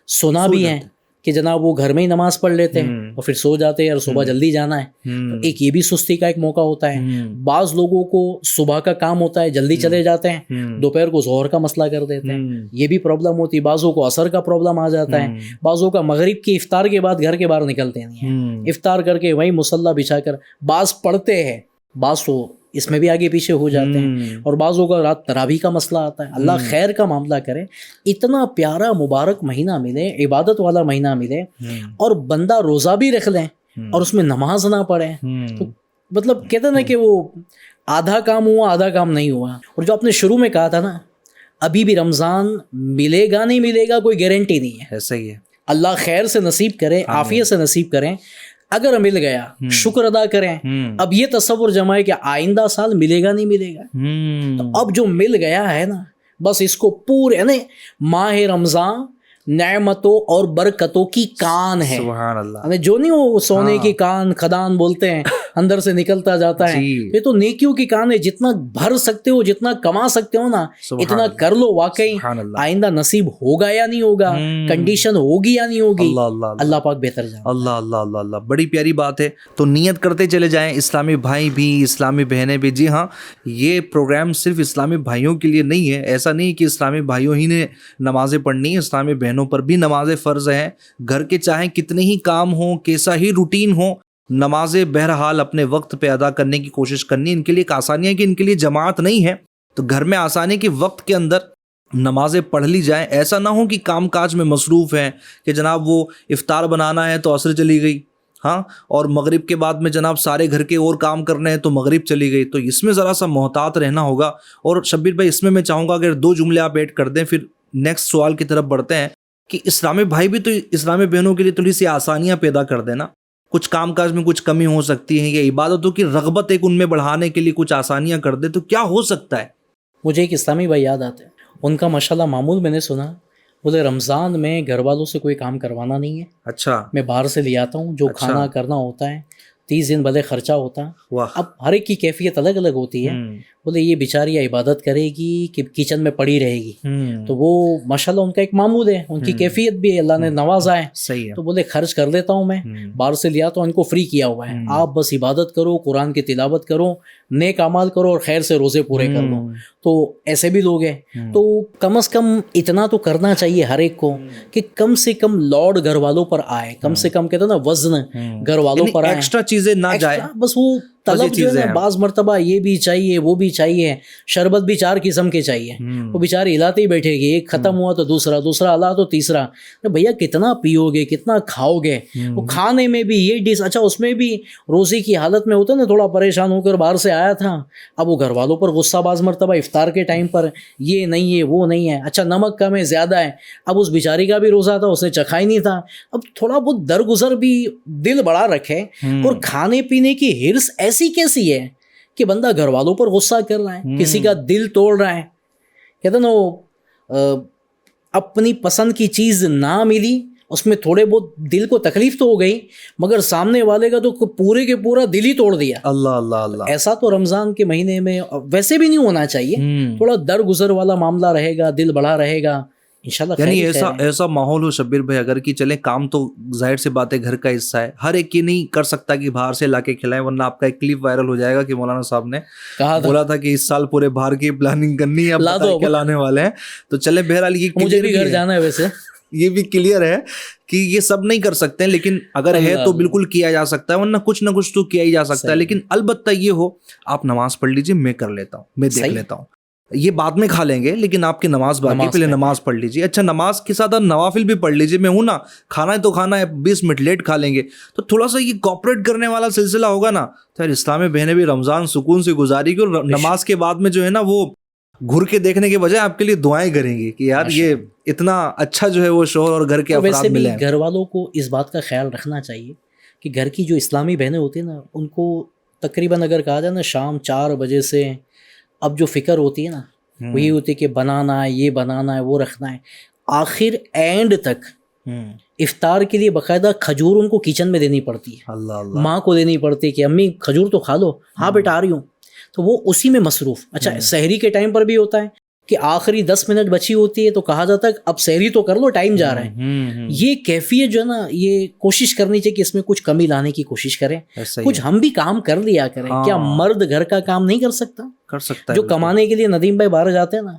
سونا بھی ہے کہ جناب وہ گھر میں ہی نماز پڑھ لیتے ہیں اور پھر سو جاتے ہیں اور صبح جلدی جانا ہے, تو ایک یہ بھی سستی کا ایک موقع ہوتا ہے. بعض لوگوں کو صبح کا کام ہوتا ہے جلدی چلے جاتے ہیں, دوپہر کو ظہر کا مسئلہ کر دیتے ہیں, یہ بھی پرابلم ہوتی ہے. بعضوں کو عصر کا پرابلم آ جاتا ہے, بعضوں کا مغرب کی افطار کے بعد گھر کے باہر نکلتے نہیں ہیں, افطار کر کے وہیں مصلی بچھا کر بعض پڑھتے ہیں, بعض تو اس میں بھی آگے پیچھے ہو جاتے ہیں, اور بعضوں کا رات تراویح کا مسئلہ آتا ہے. اللہ خیر کا معاملہ کرے, اتنا پیارا مبارک مہینہ ملے, عبادت والا مہینہ ملے اور بندہ روزہ بھی رکھ لیں اور اس میں نماز نہ پڑھے, تو مطلب کہتے ہیں نا کہ وہ آدھا کام ہوا آدھا کام نہیں ہوا. اور جو آپ نے شروع میں کہا تھا نا ابھی بھی رمضان ملے گا نہیں ملے گا کوئی گارنٹی نہیں ہے, صحیح ہے. اللہ خیر سے نصیب کرے, عافیت سے نصیب کریں. اگر مل گیا شکر ادا کریں. اب یہ تصور جمائے کہ آئندہ سال ملے گا نہیں ملے گا, تو اب جو مل گیا ہے نا بس اس کو پورے یعنی ماہ رمضان نعمتوں اور برکتوں کی کان ہے. سبحان اللہ. جو نہیں وہ سونے کی کان خدان بولتے ہیں اندر سے نکلتا جاتا ہے. یہ تو نیکیوں کی کان ہے, جتنا بھر سکتے ہو, جتنا کما سکتے ہو نا, اتنا کر لو. واقعی آئندہ نصیب ہوگا یا نہیں ہوگا, کنڈیشن ہوگی یا نہیں ہوگی, اللہ پاک بہتر جانتا. اللہ اللہ اللہ اللہ, بڑی پیاری بات ہے. تو نیت کرتے چلے جائیں اسلامی بھائی بھی, اسلامی بہنیں بھی. جی ہاں, یہ پروگرام صرف اسلامی بھائیوں کے لیے نہیں ہے. ایسا نہیں کہ اسلامی بھائیوں ہی نے نمازیں پڑھنی ہے, اسلامی بہنوں پر بھی نمازیں فرض ہیں. گھر کے چاہیں کتنے ہی کام ہوں, کیسا ہی روٹین ہو, نمازیں بہرحال اپنے وقت پہ ادا کرنے کی کوشش کرنی. ان کے لیے ایک آسانی ہے کہ ان کے لیے جماعت نہیں ہے, تو گھر میں آسانی کے وقت کے اندر نمازیں پڑھ لی جائیں. ایسا نہ ہو کہ کام کاج میں مصروف ہیں کہ جناب وہ افطار بنانا ہے تو عصر چلی گئی, ہاں, اور مغرب کے بعد میں جناب سارے گھر کے اور کام کرنے ہیں تو مغرب چلی گئی. تو اس میں ذرا سا محتاط رہنا ہوگا. اور شبیر بھائی, اس میں چاہوں گا اگر 2 جملے آپ ایڈ کر دیں, پھر نیکسٹ سوال کی طرف بڑھتے ہیں کہ اسلامی بھائی بھی تو اسلامی بہنوں کے لیے تھوڑی سی آسانیاں پیدا کر دینا. کچھ کام کاج میں کچھ کمی ہو سکتی ہے, یا عبادتوں کی رغبت ایک ان میں بڑھانے کے لیے کچھ آسانیاں کر دے, تو کیا ہو سکتا ہے؟ مجھے ایک اسلامی بھائی یاد آتے ہیں, ان کا ماشاءاللہ معمول میں نے سنا, بولے رمضان میں گھر والوں سے کوئی کام کروانا نہیں ہے. اچھا, میں باہر سے لے آتا ہوں, جو کھانا کرنا ہوتا ہے 30 دن بھلے خرچہ ہوتا ہے. واہ, اب ہر ایک کی کیفیت الگ الگ ہوتی ہے. بولے یہ بیچاری عبادت کرے گی کہ کچن میں پڑی رہے گی, تو وہ ماشاءاللہ ان کا ایک معمول ہے, ان کی کیفیت بھی اللہ نے نوازا ہے. صحیح ہے. تو بولے خرچ کر دیتا ہوں میں, باہر سے لیا تو ان کو فری کیا ہوا ہے, آپ بس عبادت کرو, قرآن کی تلاوت کرو, نیک اعمال کرو, اور خیر سے روزے پورے کر لو. تو ایسے بھی لوگ ہیں. تو کم از کم اتنا تو کرنا چاہیے ہر ایک کو کہ کم سے کم لوڈ گھر والوں پر آئے, کم سے کم کہتے ہیں نا وزن گھر والوں پر آئے, ایکسٹرا چیزیں نہ جائے. بس وہ طلب جو ہے نا, بعض مرتبہ یہ بھی چاہیے وہ بھی چاہیے, شربت بھی 4 قسم کے چاہیے. وہ بیچاری ہلاتے ہی بیٹھے گی, ایک ختم ہوا تو دوسرا, دوسرا ہلا تو تیسرا. بھیا کتنا پیو گے, کتنا کھاؤ گے؟ وہ کھانے میں بھی یہ ڈش, اچھا اس میں بھی روزی کی حالت میں ہوتا ہے نا, تھوڑا پریشان ہو کر باہر سے آیا تھا, اب وہ گھر والوں پر غصہ, بعض مرتبہ افطار کے ٹائم پر یہ نہیں ہے وہ نہیں ہے, اچھا نمک کم ہے زیادہ ہے. اب اس بیچاری کا بھی روزہ تھا, اس نے چکھا ہی نہیں تھا. اب تھوڑا بہت درگزر بھی دل بڑا رکھے, اور کھانے پینے کی ہرس ایسی کیسی ہے کہ بندہ گھر والوں پر غصہ کر رہا ہے, کسی کا دل توڑ رہا ہے. کہتے نا وہ اپنی پسند کی چیز نہ ملی, اس میں تھوڑے بہت دل کو تکلیف تو ہو گئی, مگر سامنے والے کا تو پورے کے پورا دل ہی توڑ دیا. اللہ اللہ اللہ. ایسا تو رمضان کے مہینے میں ویسے بھی نہیں ہونا چاہیے. تھوڑا درگزر والا معاملہ رہے گا, دل بڑا رہے گا, انشاءاللہ. یعنی ایسا ماحول ہو شبیر بھائی, اگر کہ چلیں کام تو ظاہر سی بات ہے گھر کا حصہ ہے, ہر ایک کی نہیں کر سکتا کہ باہر سے لا کے کھلائیں, ورنہ آپ کا ایک کلپ وائرل ہو جائے گا کہ مولانا صاحب نے بولا تھا کہ اس سال پورے باہر کی پلاننگ کرنی ہے, اب کیا لانے والے ہیں. تو چلیں بہرحال یہ مجھے بھی گھر جانا ہے, ویسے یہ بھی کلیئر ہے کہ یہ سب نہیں کر سکتے, لیکن اگر ہے تو بالکل کیا جا سکتا ہے, ورنہ کچھ نہ کچھ تو کیا ہی جا سکتا ہے. لیکن البتہ یہ ہو, آپ نماز پڑھ لیجیے, میں کر لیتا ہوں, میں دیکھ لیتا ہوں, یہ بعد میں کھا لیں گے, لیکن آپ کی نماز باقی, پہلے نماز پڑھ لیجیے. اچھا نماز کے ساتھ نوافل بھی پڑھ لیجیے, میں ہوں نا, کھانا ہے تو کھانا ہے, 20 منٹ لیٹ کھا لیں گے. تو تھوڑا سا یہ کوآپریٹ کرنے والا سلسلہ ہوگا نا, تو یار اسلامی بہنیں بھی رمضان سکون سے گزاری گی, اور نماز کے بعد میں جو ہے نا وہ گھر کے دیکھنے کے بجائے آپ کے لیے دعائیں کریں گی کہ یار یہ اتنا اچھا جو ہے وہ شوہر اور گھر کے افراد ملے ہیں. گھر والوں کو اس بات کا خیال رکھنا چاہیے کہ گھر کی جو اسلامی بہنیں ہوتی ہیں نا, ان کو تقریباً اگر کہا جائے نا شام 4 بجے سے اب جو فکر ہوتی ہے نا, وہی ہوتی ہے کہ بنانا ہے, یہ بنانا ہے, وہ رکھنا ہے. آخر اینڈ تک افطار کے لیے باقاعدہ کھجور ان کو کچن میں دینی پڑتی ہے. اللہ اللہ. ماں کو دینی پڑتی ہے کہ امی کھجور تو کھا لو, ہاں بیٹا آ رہی ہوں. تو وہ اسی میں مصروف. اچھا سحری کے ٹائم پر بھی ہوتا ہے کہ آخری 10 منٹ بچی ہوتی ہے تو کہا جاتا ہے اب سحری تو کر لو, ٹائم جا رہا ہے. یہ کیفیت جو ہے نا, یہ کوشش کرنی چاہیے کہ اس میں کچھ کمی لانے کی کوشش کریں, کچھ ہم بھی کام کر لیا کریں. کیا مرد گھر کا کام نہیں کر سکتا؟ کر سکتا ہے. جو کمانے کے لیے ندیم بھائی باہر جاتے ہیں نا,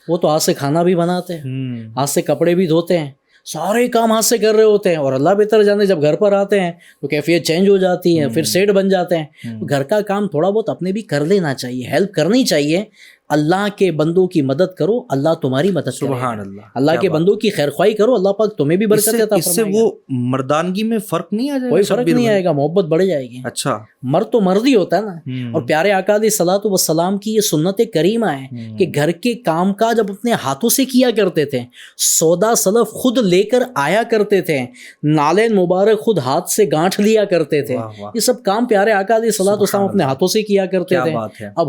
وہ تو ہاتھ سے کھانا بھی بناتے ہیں, ہاتھ سے کپڑے بھی دھوتے ہیں, سارے کام ہاتھ سے کر رہے ہوتے ہیں, اور اللہ بہتر جانے جب گھر پر آتے ہیں تو کیفیت چینج ہو جاتی ہے, پھر سیٹ بن جاتے ہیں. گھر کا کام تھوڑا بہت اپنے بھی کر لینا چاہیے, ہیلپ کرنی چاہیے. اللہ کے بندوں کی مدد کرو, اللہ تمہاری مدد کرے. سبحان اللہ. اللہ کے بندوں کی خیر خواہی کرو, اللہ پاک تمہیں بھی برکت عطا فرمائے گا. اس سے وہ مردانگی میں فرق نہیں آ جائے گا؟ کوئی فرق نہیں آئے گا, محبت بڑھ جائے گی. اچھا مرد تو مرد ہی ہوتا ہے نا. اور پیارے آقا علیہ الصلوۃ والسلام کی یہ سنت کریمہ ہے کہ گھر کے کام کاج اب اپنے ہاتھوں سے کیا کرتے تھے. سودا سلف خود لے کر آیا کرتے تھے, نالین مبارک خود ہاتھ سے گانٹھ لیا کرتے تھے. یہ سب کام پیارے آقا علیہ الصلوۃ والسلام اپنے ہاتھوں سے کیا کرتے تھے.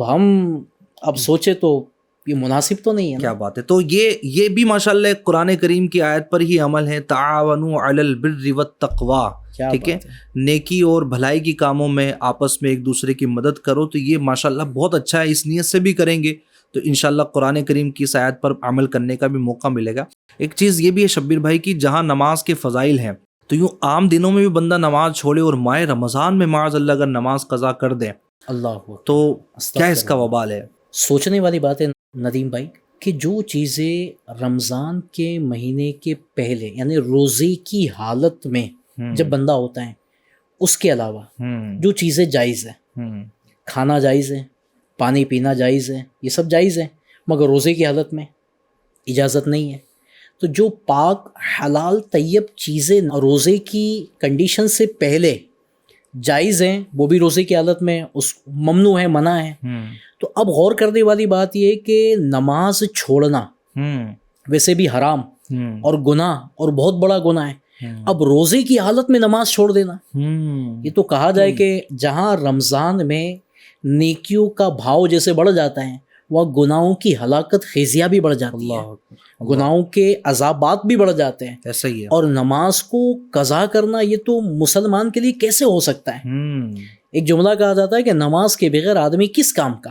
اب سوچے تو یہ مناسب تو نہیں ہے. کیا بات ہے. تو یہ بھی ماشاءاللہ قرآن کریم کی آیت پر ہی عمل ہے, تعاونوا علی البر والتقوی, کیا ٹھیک ہے، بات نیکی اور بھلائی کی کاموں میں آپس میں ایک دوسرے کی مدد کرو، تو یہ ماشاءاللہ بہت اچھا ہے. اس نیت سے بھی کریں گے تو انشاءاللہ قرآن کریم کی اس آیت پر عمل کرنے کا بھی موقع ملے گا. ایک چیز یہ بھی ہے شبیر بھائی کی جہاں نماز کے فضائل ہیں، تو یوں عام دنوں میں بھی بندہ نماز چھوڑے اور ماہ رمضان میں معاذ اللہ اگر نماز قضا کر دے اللہ اکبر. تو کیا استغفر اس کا اللہ. وبال ہے؟ سوچنے والی بات ہے ندیم بھائی کہ جو چیزیں رمضان کے مہینے کے پہلے یعنی روزے کی حالت میں جب بندہ ہوتا ہے اس کے علاوہ جو چیزیں جائز ہیں، کھانا جائز ہے، پانی پینا جائز ہے، یہ سب جائز ہے، مگر روزے کی حالت میں اجازت نہیں ہے. تو جو پاک حلال طیب چیزیں روزے کی کنڈیشن سے پہلے جائز ہیں وہ بھی روزے کی حالت میں اس ممنوع ہے، منع ہے. تو اب غور کرنے والی بات یہ کہ نماز چھوڑنا ویسے بھی حرام اور گناہ اور بہت بڑا گناہ ہے. اب روزے کی حالت میں نماز چھوڑ دینا، یہ تو کہا جائے کہ جہاں رمضان میں نیکیوں کا بھاؤ جیسے بڑھ جاتا ہے وہ گناہوں کی ہلاکت خیزیاں بھی بڑھ جاتی ہیں، گناہوں کے عذابات بھی بڑھ جاتے ہیں. ایسا ہی ہے. اور نماز کو قضا کرنا یہ تو مسلمان کے لیے کیسے ہو سکتا ہے؟ ایک جملہ کہا جاتا ہے کہ نماز کے بغیر آدمی کس کام کا.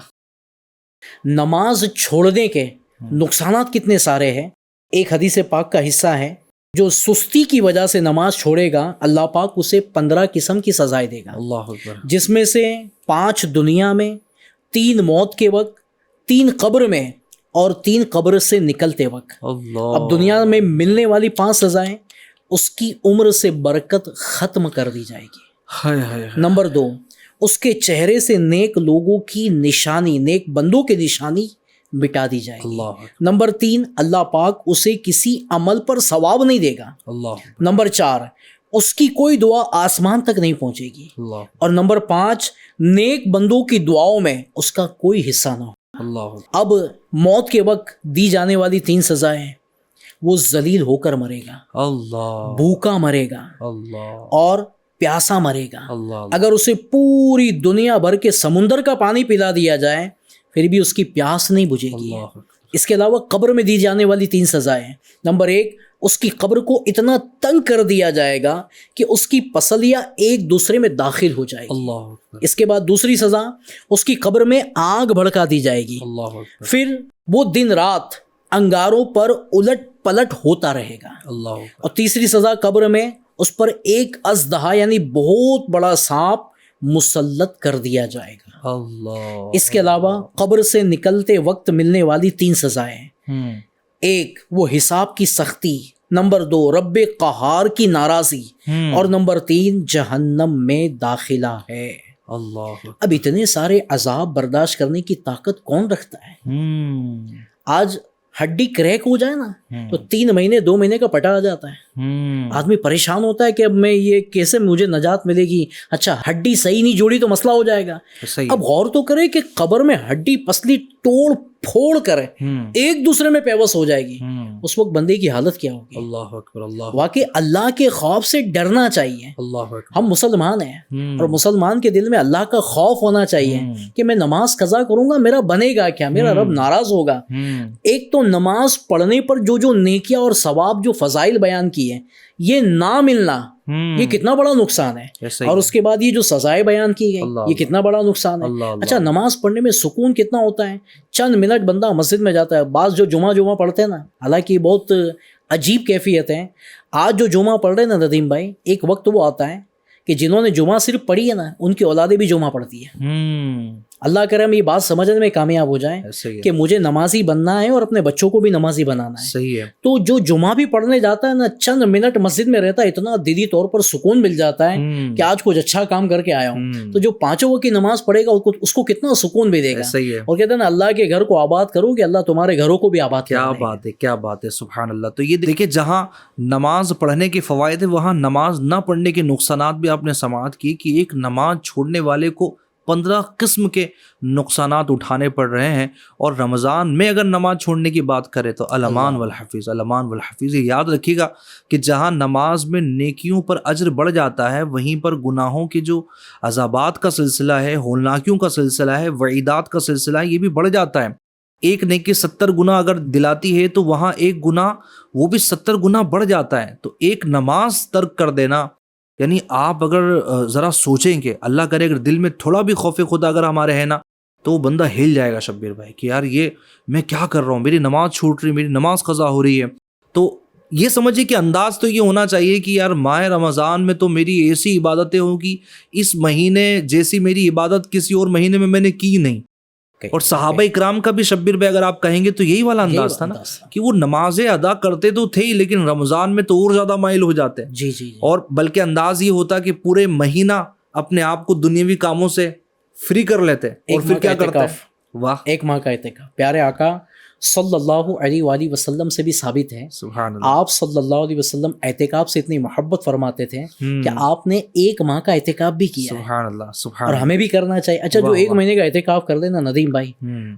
نماز چھوڑنے کے نقصانات کتنے سارے ہیں. ایک حدیث پاک کا حصہ ہے، جو سستی کی وجہ سے نماز چھوڑے گا اللہ پاک اسے 15 قسم کی سزائیں دے گا، اللہ اکبر. جس میں سے 5 دنیا میں، 3 موت کے وقت، 3 قبر میں اور 3 قبر سے نکلتے وقت. اللہ. اب دنیا میں ملنے والی 5 سزائیں اس کی عمر سے برکت ختم کر دی جائے گی. ہائے ہائے. نمبر 2، اس کے چہرے سے نیک لوگوں کی نشانی، نیک بندوں کی نشانی مٹا دی جائے گی. اللہ. نمبر 3، اللہ پاک اسے کسی عمل پر ثواب نہیں دے گا. اللہ. نمبر 4، اس کی کوئی دعا آسمان تک نہیں پہنچے گی. اللہ. اور نمبر 5، نیک بندوں کی دعاؤں میں اس کا کوئی حصہ نہ ہو. اللہ. اب موت کے وقت دی جانے والی 3 سزائیں، وہ ذلیل ہو کر مرے گا، اللہ. بھوکا مرے گا اللہ. اور پیاسا مرے گا. اللہ. اگر اسے پوری دنیا بھر کے سمندر کا پانی پلا دیا جائے پھر بھی اس کی پیاس نہیں بجھے گی. اللہ. اس کے علاوہ قبر میں دی جانے والی 3 سزائیں ہیں. نمبر 1، اس کی قبر کو اتنا تنگ کر دیا جائے گا کہ اس کی پسلیاں ایک دوسرے میں داخل ہو جائے گی. اللہ. اس کے بعد دوسری سزا، اس کی قبر میں آگ بھڑکا دی جائے گی. اللہ. پھر وہ دن رات انگاروں پر الٹ پلٹ ہوتا رہے گا. اللہ. اور تیسری سزا قبر میں اس پر ایک اژدہا یعنی بہت بڑا سانپ مسلط کر دیا جائے گا. اللہ. اس کے علاوہ قبر سے نکلتے وقت ملنے والی 3 سزائیں ہیں. 1، وہ حساب کی سختی. نمبر 2، رب قہار کی ناراضی. اور نمبر 3، جہنم میں داخلہ ہے. اللہ. اب اتنے سارے عذاب برداشت کرنے کی طاقت کون رکھتا ہے؟ آج ہڈی کریک ہو جائے نا تو 3 مہینے 2 مہینے کا پٹا آ جاتا ہے. آدمی پریشان ہوتا ہے کہ اب میں یہ کیسے مجھے نجات ملے گی. اچھا ہڈی صحیح نہیں جوڑی تو مسئلہ ہو جائے گا. اب غور تو کرے کہ قبر میں ہڈی پسلی توڑ پھوڑ کر ایک دوسرے میں پیوست ہو جائے گی، اس وقت بندے کی حالت کیا ہوگی. اللہ اکبر. اللہ. واقعی اللہ کے خوف سے ڈرنا چاہیے. اللہ اکبر. ہم مسلمان ہیں اور مسلمان کے دل میں اللہ کا خوف ہونا چاہیے کہ میں نماز قضا کروں گا میرا بنے گا کیا، میرا رب ناراض ہوگا. ایک تو نماز پڑھنے پر جو نیکیاں اور ثواب جو فضائل بیان کی ہیں یہ نہ ملنا، یہ کتنا بڑا نقصان ہے. اور اس کے بعد یہ جو سزائیں بیان کی گئی یہ کتنا بڑا نقصان ہے. اچھا نماز پڑھنے میں سکون کتنا ہوتا ہے. چند منٹ بندہ مسجد میں جاتا ہے. بعض جو جمعہ پڑھتے ہیں نا، حالانکہ بہت عجیب کیفیت ہے. آج جو جمعہ پڑھ رہے ہیں نا ندیم بھائی، ایک وقت وہ آتا ہے کہ جنہوں نے جمعہ صرف پڑھی ہے نا ان کی اولادیں بھی جمعہ پڑھتی ہے. اللہ کرے ہم یہ بات سمجھنے میں کامیاب ہو جائیں کہ مجھے نمازی بننا ہے اور اپنے بچوں کو بھی نمازی بنانا ہے. صحیح ہے. تو جو جمعہ بھی پڑھنے جاتا ہے نا، چند منٹ مسجد میں رہتا ہے، اتنا دلی طور پر سکون مل جاتا ہے کہ آج کچھ اچھا کام کر کے آیا ہوں. تو جو 5 وقت کی نماز پڑھے گا اس کو کتنا سکون بھی دے گا. صحیح ہے. اور کہتے ہیں نا اللہ کے گھر کو آباد کرو کہ اللہ تمہارے گھروں کو بھی آباد کرے. کیا بات ہے، کیا بات ہے، سبحان اللہ. تو یہ دیکھیں جہاں نماز پڑھنے کے فوائد ہیں وہاں نماز نہ پڑھنے کے نقصانات بھی آپ نے سماعت کی کہ ایک نماز چھوڑنے والے کو 15 قسم کے نقصانات اٹھانے پڑ رہے ہیں. اور رمضان میں اگر نماز چھوڑنے کی بات کریں تو الامان والحفیظ، الامان والحفیظ. یہ یاد رکھیے گا کہ جہاں نماز میں نیکیوں پر اجر بڑھ جاتا ہے وہیں پر گناہوں کے جو عذابات کا سلسلہ ہے، ہولناکیوں کا سلسلہ ہے، وعیدات کا سلسلہ ہے، یہ بھی بڑھ جاتا ہے. ایک نیکی 70 گنا اگر دلاتی ہے تو وہاں ایک گناہ وہ بھی 70 گنا بڑھ جاتا ہے. تو ایک نماز ترک کر دینا یعنی آپ اگر ذرا سوچیں کہ اللہ کرے اگر دل میں تھوڑا بھی خوف خدا اگر ہمارے ہے نا تو وہ بندہ ہل جائے گا شبیر بھائی کہ یار یہ میں کیا کر رہا ہوں, میری نماز چھوٹ رہی, میری نماز قضا ہو رہی ہے. تو یہ سمجھیے کہ انداز تو یہ ہونا چاہیے کہ یار ماہ رمضان میں تو میری ایسی عبادتیں ہوں گی اس مہینے جیسی میری عبادت کسی اور مہینے میں نے کی نہیں. اور صحابہ اکرام کا بھی شبیر بھائی اگر آپ کہیں گے تو یہی والا انداز تھا نا کہ وہ نمازیں ادا کرتے تو تھے ہی لیکن رمضان میں تو اور زیادہ مائل ہو جاتے ہیں. جی. اور بلکہ انداز یہ ہوتا کہ پورے مہینہ اپنے آپ کو دنیاوی کاموں سے فری کر لیتے اور پھر کیا کرتے ہیں. واہ, ایک ماہ کا اعتکاف پیارے آقا صلی اللہ علیہ وآلہ وسلم سے بھی ثابت ہے. سبحان اللہ. آپ صلی اللہ علیہ وسلم اعتکاف سے اتنی محبت فرماتے تھے کہ آپ نے ایک ماہ کا اعتکاف بھی کیا. سبحان اللہ, سبحان اور ہمیں بھی کرنا چاہیے. اچھا جو ایک مہینے کا اعتکاف کر لینا ندیم بھائی,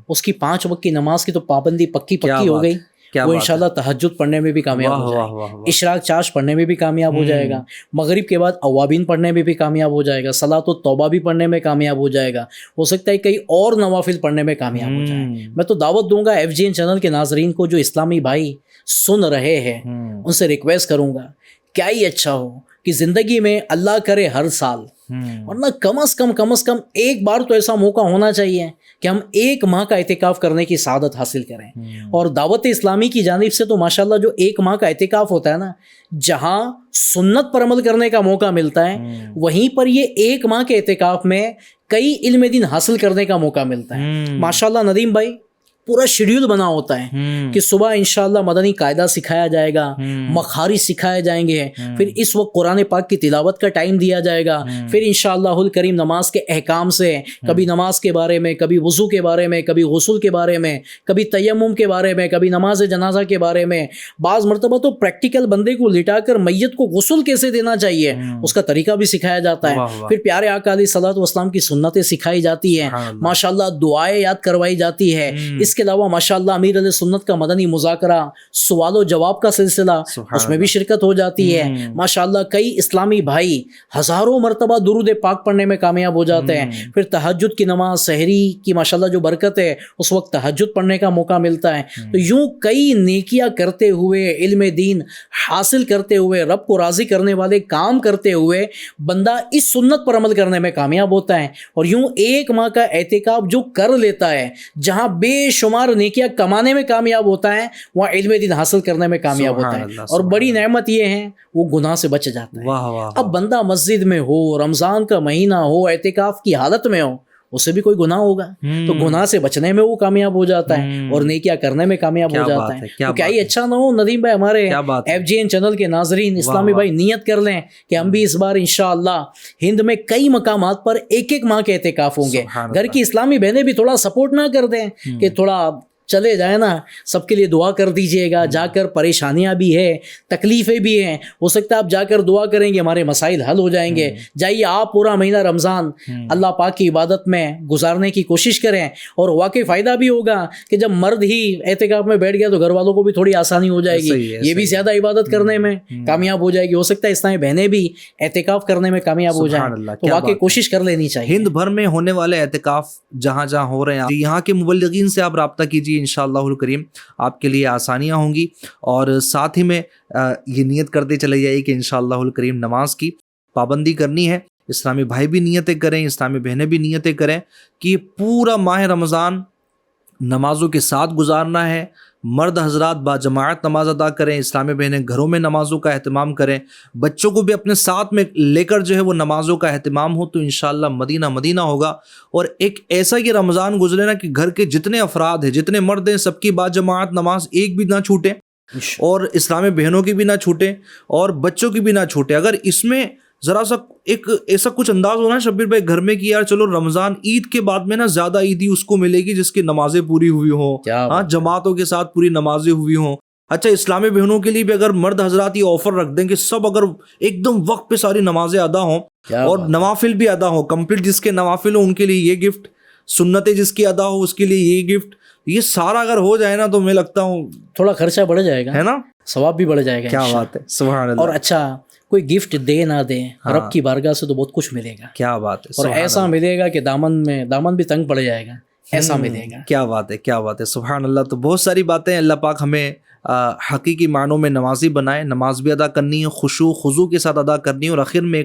اس کی 5 وقت کی نماز کی تو پابندی پکی ہو گئی. وہ انشاءاللہ تہجد پڑھنے میں بھی کامیاب ہو جائے گا, اشراق چاش پڑھنے میں بھی کامیاب ہو جائے گا, مغرب کے بعد اوابین پڑھنے میں بھی کامیاب ہو جائے گا, صلاۃ التوبہ بھی پڑھنے میں کامیاب ہو جائے گا, ہو سکتا ہے کئی اور نوافل پڑھنے میں کامیاب ہو جائے. میں تو دعوت دوں گا FGN چینل کے ناظرین کو جو اسلامی بھائی سن رہے ہیں ان سے ریکویسٹ کروں گا کیا ہی اچھا ہو کہ زندگی میں اللہ کرے ہر سال ورنہ کم از کم ایک بار تو ایسا موقع ہونا چاہیے کہ ہم ایک ماہ کا اعتکاف کرنے کی سعادت حاصل کریں. اور دعوت اسلامی کی جانب سے تو ماشاءاللہ جو ایک ماہ کا اعتکاف ہوتا ہے نا, جہاں سنت پر عمل کرنے کا موقع ملتا ہے وہیں پر یہ ایک ماہ کے اعتکاف میں کئی علم دین حاصل کرنے کا موقع ملتا ہے. ماشاءاللہ ندیم بھائی پورا شیڈیول بنا ہوتا ہے کہ صبح انشاءاللہ مدنی قاعدہ سکھایا جائے گا, مخارج سکھائے جائیں گے, پھر اس وقت قرآن پاک کی تلاوت کا ٹائم دیا جائے گا, پھر انشاءاللہ الکریم نماز کے احکام سے کبھی نماز کے بارے میں, کبھی وضو کے بارے میں, کبھی غسل کے بارے میں, کبھی تیمم کے بارے میں, کبھی نماز جنازہ کے بارے میں, بعض مرتبہ تو پریکٹیکل بندے کو لٹا کر میت کو غسل کیسے دینا چاہیے اس کا طریقہ بھی سکھایا جاتا ہے. پھر پیارے آقا علیہ الصلوۃ والسلام کی سنتیں سکھائی جاتی ہیں, ماشاءاللہ دعائیں یاد کروائی جاتی ہے. اس کے علاوہ ماشاءاللہ امیر علیہ سنت کا مدنی مذاکرہ, سوال و جواب کا سلسلہ, اس میں بھی شرکت ہو جاتی ہے. ماشاءاللہ کئی اسلامی بھائی ہزاروں مرتبہ درود پاک پڑھنے میں کامیاب ہو جاتے ہیں. پھر تہجد کی نماز, سحری کی ماشاءاللہ جو برکت ہے اس وقت تہجد پڑھنے کا موقع ملتا ہے. تو یوں کئی نیکیاں کرتے ہوئے, علم دین حاصل کرتے ہوئے, رب کو راضی کرنے والے کام کرتے ہوئے بندہ اس سنت پر عمل کرنے میں کامیاب ہوتا ہے. اور یوں ایک ماہ کا اعتکاف جو کر لیتا ہے, جہاں بے شمار نیکیاں کمانے میں کامیاب ہوتا ہے, وہاں علم دین حاصل کرنے میں کامیاب ہوتا ہے. اور بڑی نعمت یہ ہے وہ گناہ سے بچ جاتا ہے. اب بندہ مسجد میں ہو, رمضان کا مہینہ ہو, اعتکاف کی حالت میں ہو, اسے بھی کوئی گناہ ہوگا تو گناہ سے بچنے میں وہ کامیاب ہو جاتا ہے اور نیکیاں کرنے میں کامیاب ہو جاتا ہے. تو کیا ہی اچھا نہ ہو ندیم بھائی, ہمارے FGN چینل کے ناظرین اسلامی بھائی نیت کر لیں کہ ہم بھی اس بار انشاءاللہ ہند میں کئی مقامات پر ایک ماہ کے اعتکاف ہوں گے. گھر کی اسلامی بہنیں بھی تھوڑا سپورٹ نہ کر دیں کہ تھوڑا چلے جائے نا, سب کے لیے دعا کر دیجئے گا. جا کر پریشانیاں بھی ہے, تکلیفیں بھی ہیں, ہو سکتا ہے آپ جا کر دعا کریں گے ہمارے مسائل حل ہو جائیں گے. جائیے آپ پورا مہینہ رمضان اللہ پاک کی عبادت میں گزارنے کی کوشش کریں. اور واقعی فائدہ بھی ہوگا کہ جب مرد ہی اعتکاف میں بیٹھ گیا تو گھر والوں کو بھی تھوڑی آسانی ہو جائے گی, یہ بھی زیادہ عبادت کرنے میں کامیاب ہو جائے گی. ہو سکتا ہے اسلامی بہنیں بھی اعتکاف کرنے میں کامیاب ہو جائیں, تو واقعی کوشش کر لینی چاہیے. ہند بھر میں ہونے والے اعتکاف جہاں جہاں ہو رہے ہیں یہاں کے مبلغین سے آپ رابطہ کیجیے, انشاءاللہ الکریم آپ کے لیے آسانیاں ہوں گی. اور ساتھ ہی میں یہ نیت کرتے چلے جائیے کہ انشاءاللہ الکریم نماز کی پابندی کرنی ہے. اسلامی بھائی بھی نیتیں کریں, اسلامی بہنیں بھی نیتیں کریں کہ پورا ماہ رمضان نمازوں کے ساتھ گزارنا ہے. مرد حضرات باجماعت نماز ادا کریں, اسلامی بہنیں گھروں میں نمازوں کا اہتمام کریں, بچوں کو بھی اپنے ساتھ میں لے کر جو ہے وہ نمازوں کا اہتمام ہو, تو انشاءاللہ مدینہ مدینہ ہوگا. اور ایک ایسا یہ رمضان گزرے نا کہ گھر کے جتنے افراد ہیں, جتنے مرد ہیں, سب کی باجماعت نماز ایک بھی نہ چھوٹے, اور اسلامی بہنوں کی بھی نہ چھوٹے, اور بچوں کی بھی نہ چھوٹے. اگر اس میں ذرا سا ایک ایسا کچھ انداز ہونا شبیر بھائی گھر میں کہ یار چلو رمضان عید کے بعد میں نا زیادہ عیدی اس کو ملے گی جس کی نمازیں پوری ہوئی ہوں, ہاں جماعتوں کے ساتھ پوری نمازیں ہوئی ہوں. اچھا اسلامی بہنوں کے لیے بھی اگر مرد حضرات یہ آفر رکھ دیں کہ سب اگر ایک دم وقت پہ ساری نمازیں ادا ہوں اور نوافل بھی ادا ہوں کمپلیٹ, جس کے نوافل ہوں ان کے لیے یہ گفٹ, سنتیں جس کی ادا ہو اس کے لیے یہ گفٹ, یہ سارا اگر ہو جائے نا تو میں لگتا ہوں تھوڑا خرچہ بڑھ جائے گا, ہے نا, ثواب بھی بڑھ جائے گا. کیا بات ہے, سبحان اللہ. اور اچھا کوئی گفٹ دے نہ دے, رب کی بارگاہ سے تو بہت کچھ ملے گا. کیا بات ہے. اور ایسا ملے گا کہ دامن بھی تنگ پڑ جائے گا, ایسا ملے گا. کیا بات ہے, کیا بات ہے, سبحان اللہ. تو بہت ساری باتیں اللہ پاک ہمیں حقیقی معنوں میں نمازی بنائے. نماز بھی ادا کرنی ہے، خشوع خضوع کے ساتھ ادا کرنی ہے. اور آخر میں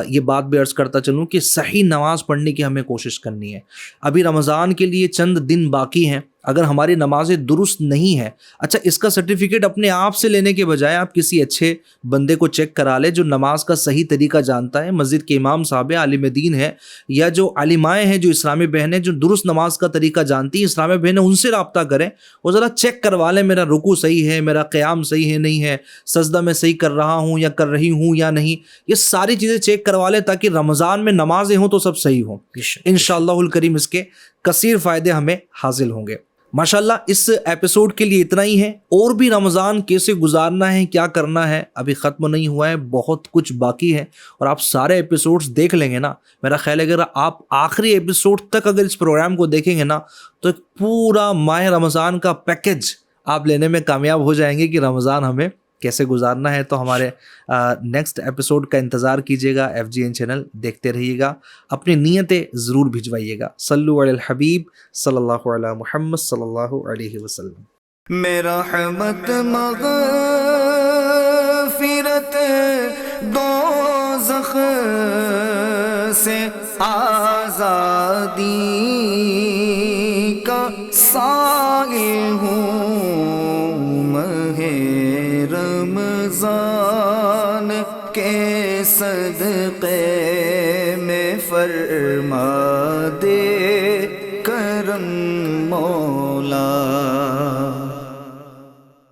یہ بات بھی عرض کرتا چلوں کہ صحیح نماز پڑھنے کی ہمیں کوشش کرنی ہے. ابھی رمضان کے لیے چند دن باقی ہیں. اگر ہماری نمازیں درست نہیں ہیں، اچھا اس کا سرٹیفکیٹ اپنے آپ سے لینے کے بجائے آپ کسی اچھے بندے کو چیک کرا لے جو نماز کا صحیح طریقہ جانتا ہے، مسجد کے امام صاحب ہیں، عالم دین ہے، یا جو عالمائیں ہیں، جو اسلامی بہنیں جو درست نماز کا طریقہ جانتی ہیں، اسلامی بہنیں، ان سے رابطہ کریں. وہ ذرا چیک کروا لیں میرا رکوع صحیح ہے، میرا قیام صحیح ہے نہیں ہے، سجدہ میں صحیح کر رہا ہوں یا کر رہی ہوں یا نہیں. یہ ساری چیزیں چیک کروا لیں تاکہ رمضان میں نمازیں ہوں تو سب صحیح ہوں. انشاءاللہ الکریم اس کے کثیر فائدے ہمیں حاصل ہوں گے. ماشاءاللہ اس ایپیسوڈ کے لیے اتنا ہی ہے. اور بھی رمضان کیسے گزارنا ہے، کیا کرنا ہے، ابھی ختم نہیں ہوا ہے، بہت کچھ باقی ہے. اور آپ سارے ایپیسوڈز دیکھ لیں گے نا، میرا خیال ہے اگر آپ آخری ایپیسوڈ تک اگر اس پروگرام کو دیکھیں گے نا تو ایک پورا ماہ رمضان کا پیکج آپ لینے میں کامیاب ہو جائیں گے کہ رمضان ہمیں کیسے گزارنا ہے. تو ہمارے نیکسٹ ایپیسوڈ کا انتظار کیجیے گا. FGN چینل دیکھتے رہیے گا. اپنی نیتیں ضرور بھجوائیے گا. صلو علی الحبیب صلی اللہ علی محمد صلی اللہ علیہ وسلم. میرا رحمت مغفرت دوزخ سے آزادی کا سائل ہوں، ماہ رمضان کے صدقے میں فرما دے کرم مولا.